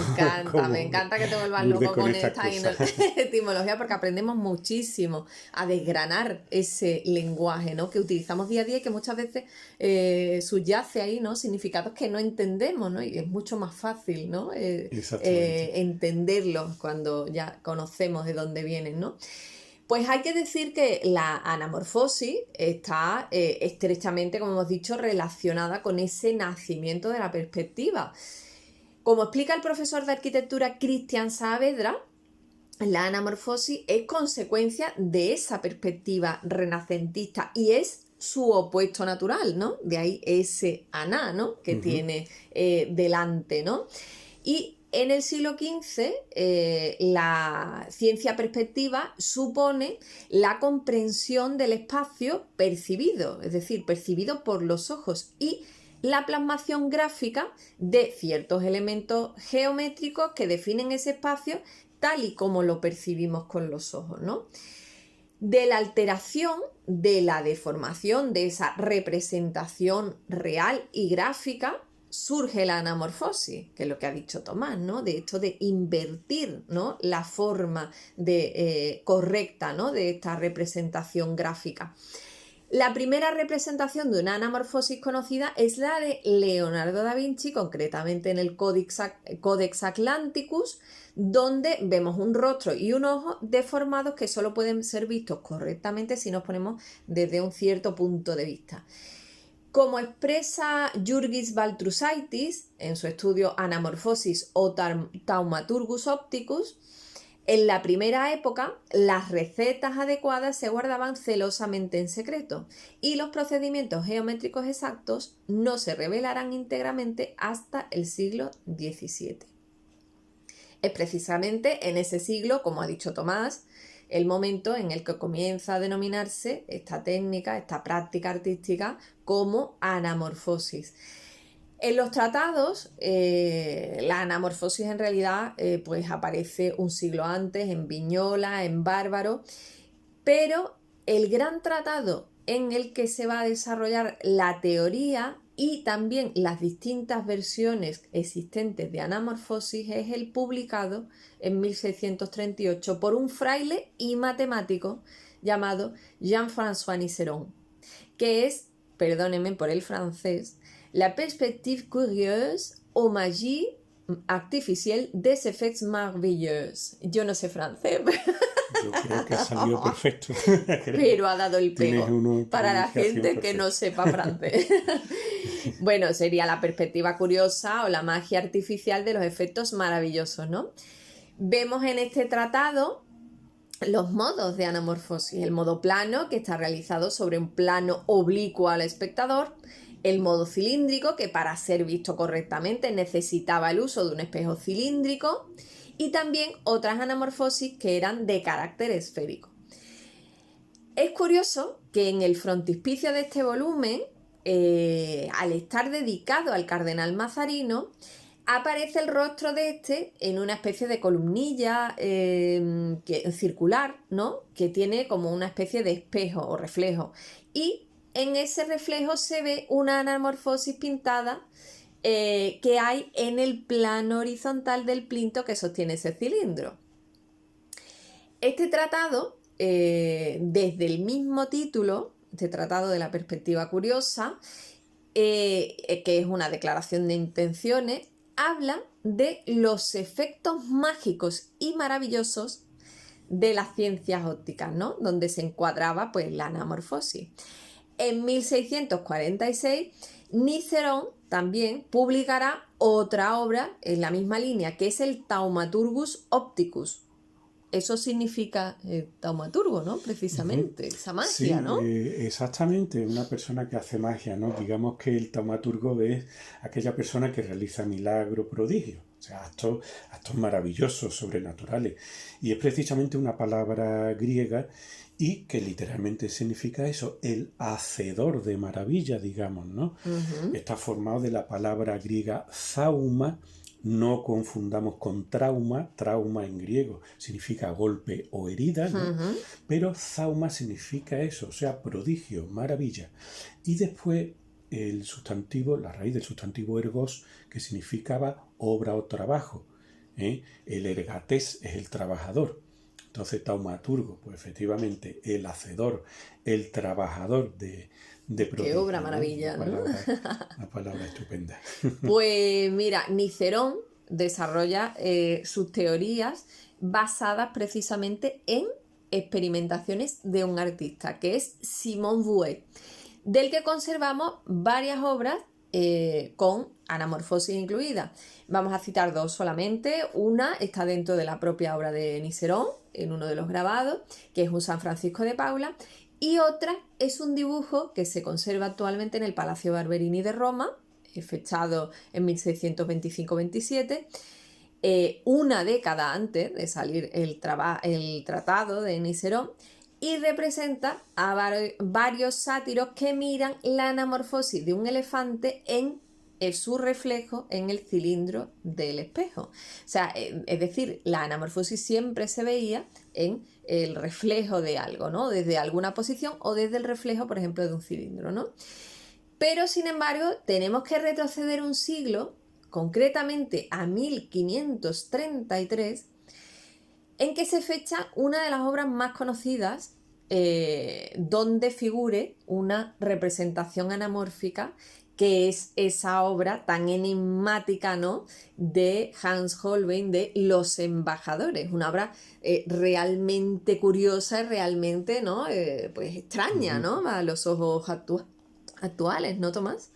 como encanta que te vuelvas Lourdes loco con con estas esta cosas. etimología porque aprendemos muchísimo a desgranar ese lenguaje, ¿no? Que utilizamos día a día y que muchas veces subyace ahí, ¿no? Significados que no entendemos, ¿no? Y es mucho más fácil, ¿no? Exactamente. Entenderlos cuando ya conocemos de dónde vienen, ¿no? Pues hay que decir que la anamorfosis está estrechamente, como hemos dicho, relacionada con ese nacimiento de la perspectiva. Como explica el profesor de arquitectura Cristian Saavedra, la anamorfosis es consecuencia de esa perspectiva renacentista y es su opuesto natural, ¿no? De ahí ese aná, ¿no? Que Ujú. tiene delante, ¿no? Y en el siglo XV, la ciencia perspectiva supone la comprensión del espacio percibido, es decir, percibido por los ojos, y la plasmación gráfica de ciertos elementos geométricos que definen ese espacio tal y como lo percibimos con los ojos, ¿no? De la alteración, de la deformación de esa representación real y gráfica, surge la anamorfosis, que es lo que ha dicho Tomás, ¿no? De esto de invertir, ¿no? La forma correcta, ¿no? De esta representación gráfica. La primera representación de una anamorfosis conocida es la de Leonardo da Vinci, concretamente en el Codex Atlanticus, donde vemos un rostro y un ojo deformados que solo pueden ser vistos correctamente si nos ponemos desde un cierto punto de vista. Como expresa Jurgis Baltrusaitis en su estudio Anamorphosis o Taumaturgus Opticus, en la primera época, las recetas adecuadas se guardaban celosamente en secreto y los procedimientos geométricos exactos no se revelarán íntegramente hasta el siglo XVII. Es precisamente en ese siglo, como ha dicho Tomás, el momento en el que comienza a denominarse esta técnica, esta práctica artística como anamorfosis. En los tratados, la anamorfosis en realidad pues aparece un siglo antes en Vignola, en Bárbaro, pero el gran tratado en el que se va a desarrollar la teoría y también las distintas versiones existentes de anamorfosis es el publicado en 1638 por un fraile y matemático llamado Jean-François Niceron, que es, perdónenme por el francés, la perspective curieuse o magie artificielle des effets merveilleux. Yo no sé francés, Yo creo que ha salido perfecto. pero ha dado el Tienes pego una para la pronunciación gente que no perfecta. sepa francés. Bueno, sería la perspectiva curiosa o la magia artificial de los efectos maravillosos, ¿no? Vemos en este tratado los modos de anamorfosis, el modo plano, que está realizado sobre un plano oblicuo al espectador, el modo cilíndrico, que para ser visto correctamente necesitaba el uso de un espejo cilíndrico, y también otras anamorfosis que eran de carácter esférico. Es curioso que en el frontispicio de este volumen, al estar dedicado al cardenal Mazarino, aparece el rostro de este en una especie de columnilla circular, ¿no? Que tiene como una especie de espejo o reflejo. Y en ese reflejo se ve una anamorfosis pintada que hay en el plano horizontal del plinto que sostiene ese cilindro. Este tratado, desde el mismo título, este tratado de la perspectiva curiosa, que es una declaración de intenciones, habla de los efectos mágicos y maravillosos de las ciencias ópticas, ¿no? Donde se encuadraba pues la anamorfosis. En 1646, Niceron también publicará otra obra en la misma línea, que es el Thaumaturgus Opticus. Eso significa taumaturgo, ¿no? Precisamente, esa magia, Sí, ¿no? exactamente, una persona que hace magia, ¿no? Digamos que el taumaturgo es aquella persona que realiza milagros, prodigios, o sea, actos maravillosos, sobrenaturales. Y es precisamente una palabra griega y que literalmente significa eso, el hacedor de maravillas, digamos, ¿no? Está formado de la palabra griega zauma. No confundamos con trauma. Trauma en griego significa golpe o herida, ¿no? Pero zauma significa eso, o sea, prodigio, maravilla. Y después el sustantivo, la raíz del sustantivo ergos, que significaba obra o trabajo. El ergates es el trabajador. Entonces, taumaturgo, pues efectivamente, el hacedor, el trabajador de prodigio. Qué obra maravilla, ¿no? Una palabra estupenda. Pues mira, Nicerón desarrolla sus teorías basadas precisamente en experimentaciones de un artista, que es Simon Vouet, del que conservamos varias obras con anamorfosis incluida. Vamos a citar dos solamente. Una está dentro de la propia obra de Nicerón, en uno de los grabados, que es un San Francisco de Paula, y otra es un dibujo que se conserva actualmente en el Palacio Barberini de Roma, fechado en 1625-27, una década antes de salir el tratado de Nicerón, y representa a varios sátiros que miran la anamorfosis de un elefante en su reflejo en el cilindro del espejo. O sea, es decir, la anamorfosis siempre se veía en el reflejo de algo, ¿no? Desde alguna posición o desde el reflejo, por ejemplo, de un cilindro, ¿no? Pero, sin embargo, tenemos que retroceder un siglo, concretamente a 1533, en que se fecha una de las obras más conocidas donde figure una representación anamórfica, que es esa obra tan enigmática, ¿no?, de Hans Holbein, de Los Embajadores, una obra realmente curiosa y realmente, ¿no?, pues extraña, ¿no?, a los ojos actuales, ¿no, Tomás?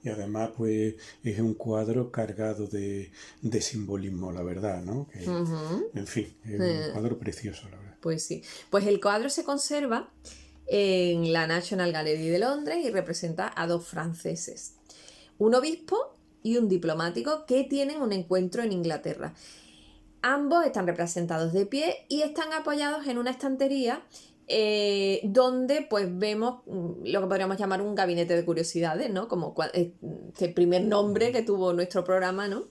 Y además, pues, es un cuadro cargado de simbolismo, la verdad, ¿no? Que, en fin, es un cuadro precioso, la verdad. Pues sí. Pues el cuadro se conserva en la National Gallery de Londres y representa a dos franceses, un obispo y un diplomático, que tienen un encuentro en Inglaterra. Ambos están representados de pie y están apoyados en una estantería donde pues vemos lo que podríamos llamar un gabinete de curiosidades, ¿no? Como este primer nombre que tuvo nuestro programa, ¿no?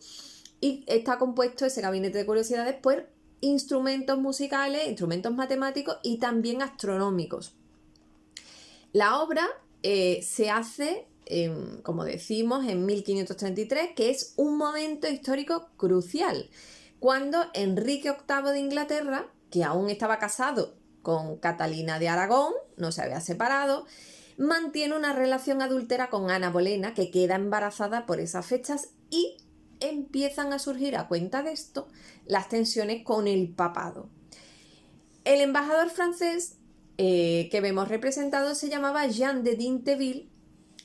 Y está compuesto ese gabinete de curiosidades por instrumentos musicales, instrumentos matemáticos y también astronómicos. La obra se hace, como decimos, en 1533, que es un momento histórico crucial, cuando Enrique VIII de Inglaterra, que aún estaba casado con Catalina de Aragón, no se había separado, mantiene una relación adúltera con Ana Bolena, que queda embarazada por esas fechas, y empiezan a surgir a cuenta de esto las tensiones con el papado. El embajador francés que vemos representado se llamaba Jean de Dinteville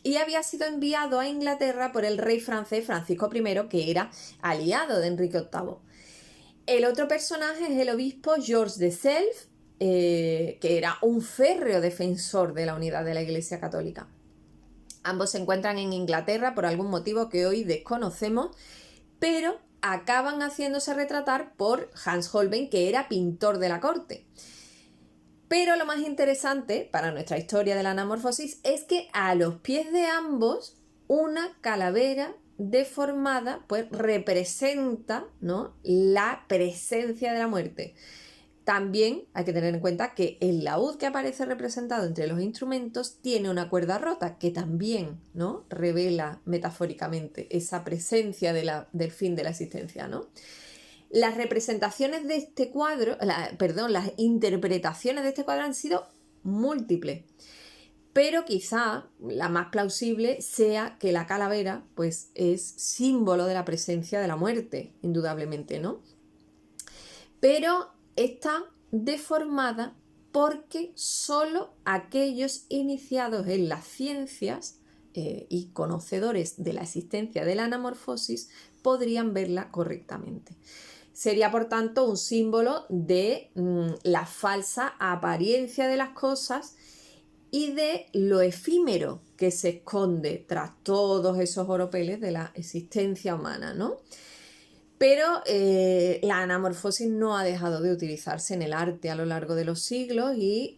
y había sido enviado a Inglaterra por el rey francés Francisco I, que era aliado de Enrique VIII. El otro personaje es el obispo Georges de Selve, que era un férreo defensor de la unidad de la Iglesia Católica. Ambos se encuentran en Inglaterra por algún motivo que hoy desconocemos, pero acaban haciéndose retratar por Hans Holbein, que era pintor de la corte. Pero lo más interesante para nuestra historia de la anamorfosis es que a los pies de ambos una calavera deformada pues representa, ¿no?, la presencia de la muerte. También hay que tener en cuenta que el laúd que aparece representado entre los instrumentos tiene una cuerda rota, que también, ¿no?, revela metafóricamente esa presencia del fin de la existencia, ¿no? Las representaciones de este cuadro, las interpretaciones de este cuadro han sido múltiples, pero quizá la más plausible sea que la calavera pues es símbolo de la presencia de la muerte, indudablemente, ¿no? Pero está deformada porque solo aquellos iniciados en las ciencias y conocedores de la existencia de la anamorfosis podrían verla correctamente. Sería, por tanto, un símbolo de la falsa apariencia de las cosas y de lo efímero que se esconde tras todos esos oropeles de la existencia humana, ¿no? Pero la anamorfosis no ha dejado de utilizarse en el arte a lo largo de los siglos y,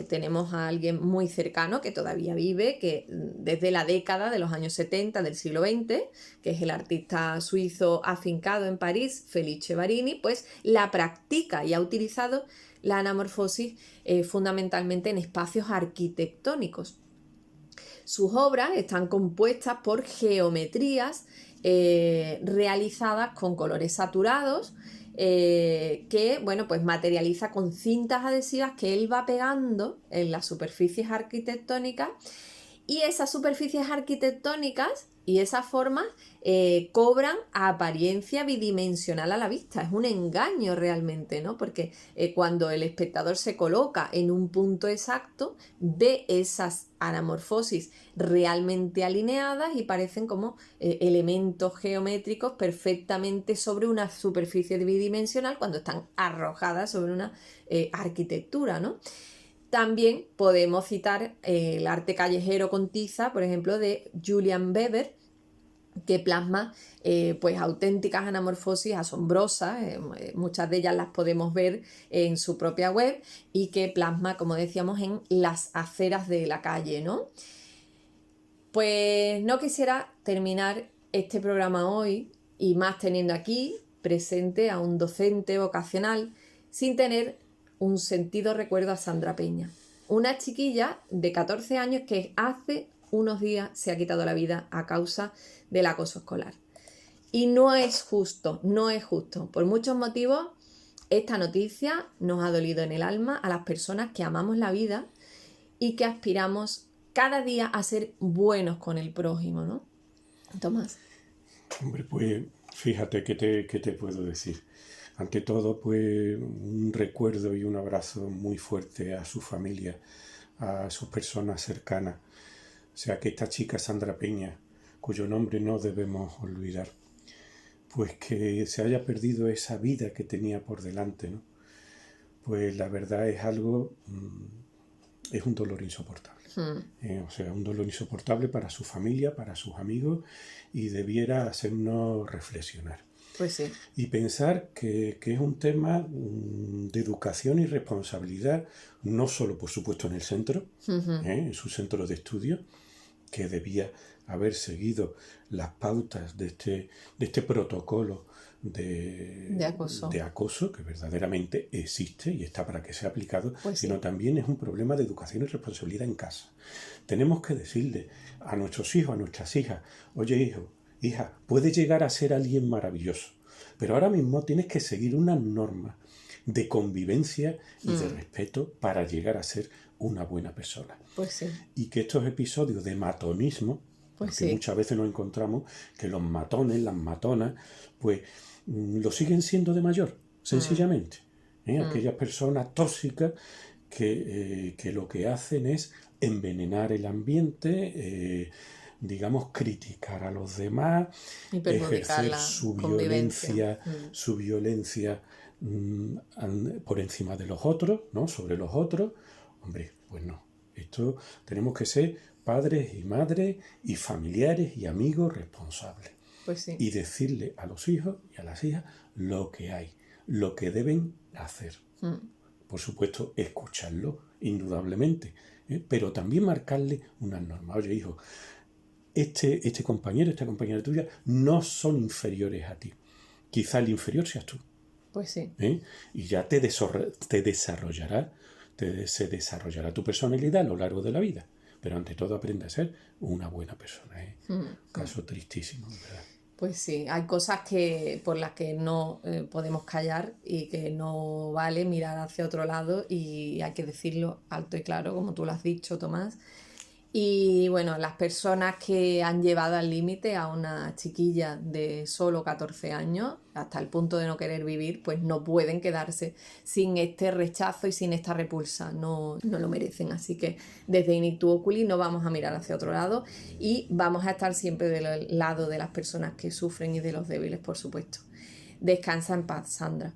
tenemos a alguien muy cercano que todavía vive, que desde la década de los años 70 del siglo XX, que es el artista suizo afincado en París, Felice Varini, pues la practica y ha utilizado la anamorfosis fundamentalmente en espacios arquitectónicos. Sus obras están compuestas por geometrías realizadas con colores saturados, que pues materializa con cintas adhesivas que él va pegando en las superficies arquitectónicas, y esas superficies arquitectónicas y esas formas cobran apariencia bidimensional a la vista. Es un engaño realmente, ¿no? Porque cuando el espectador se coloca en un punto exacto, ve esas anamorfosis realmente alineadas y parecen como elementos geométricos perfectamente sobre una superficie bidimensional cuando están arrojadas sobre una arquitectura, ¿no? También podemos citar el arte callejero con tiza, por ejemplo, de Julian Weber, que plasma auténticas anamorfosis asombrosas, muchas de ellas las podemos ver en su propia web, y que plasma, como decíamos, en las aceras de la calle, ¿no? Pues no quisiera terminar este programa hoy, y más teniendo aquí presente a un docente vocacional, sin tener un sentido recuerdo a Sandra Peña, una chiquilla de 14 años que hace unos días se ha quitado la vida a causa del acoso escolar. Y no es justo. Por muchos motivos, esta noticia nos ha dolido en el alma a las personas que amamos la vida y que aspiramos cada día a ser buenos con el prójimo, ¿no? Tomás. Hombre, pues fíjate qué te puedo decir. Ante todo, pues un recuerdo y un abrazo muy fuerte a su familia, a sus personas cercanas. O sea, que esta chica Sandra Peña, cuyo nombre no debemos olvidar, pues que se haya perdido esa vida que tenía por delante, ¿no? Pues la verdad es algo, es un dolor insoportable. Un dolor insoportable para su familia, para sus amigos, y debiera hacernos reflexionar. Pues sí. Y pensar que es un tema de educación y responsabilidad, no solo, por supuesto, en el centro, en su centro de estudio, que debía haber seguido las pautas de este protocolo de acoso, que verdaderamente existe y está para que sea aplicado, pues sino también es un problema de educación y responsabilidad en casa. Tenemos que decirle a nuestros hijos, a nuestras hijas: oye, hijo, hija, puedes llegar a ser alguien maravilloso, pero ahora mismo tienes que seguir unas normas de convivencia y de respeto para llegar a ser una buena persona. Pues sí. Y que estos episodios de matonismo, porque muchas veces nos encontramos que los matones, las matonas, pues lo siguen siendo de mayor, sencillamente. Aquellas personas tóxicas que lo que hacen es envenenar el ambiente, criticar a los demás, ejercer su violencia por encima de los otros, ¿no? Sobre los otros. Hombre, pues no. Esto tenemos que ser padres y madres y familiares y amigos responsables. Pues sí. Y decirle a los hijos y a las hijas lo que hay, lo que deben hacer. Por supuesto, escucharlo, indudablemente, pero también marcarle unas normas. Oye, hijo, este compañero, esta compañera tuya no son inferiores a ti. Quizá el inferior seas tú. Pues sí. Y ya se desarrollará tu personalidad a lo largo de la vida. Pero ante todo aprende a ser una buena persona. Caso tristísimo, ¿verdad? Pues sí, hay cosas por las que no podemos callar y que no vale mirar hacia otro lado, y hay que decirlo alto y claro, como tú lo has dicho, Tomás. Y bueno, las personas que han llevado al límite a una chiquilla de solo 14 años, hasta el punto de no querer vivir, pues no pueden quedarse sin este rechazo y sin esta repulsa, no lo merecen. Así que desde In Ictu Oculi no vamos a mirar hacia otro lado y vamos a estar siempre del lado de las personas que sufren y de los débiles, por supuesto. Descansa en paz, Sandra.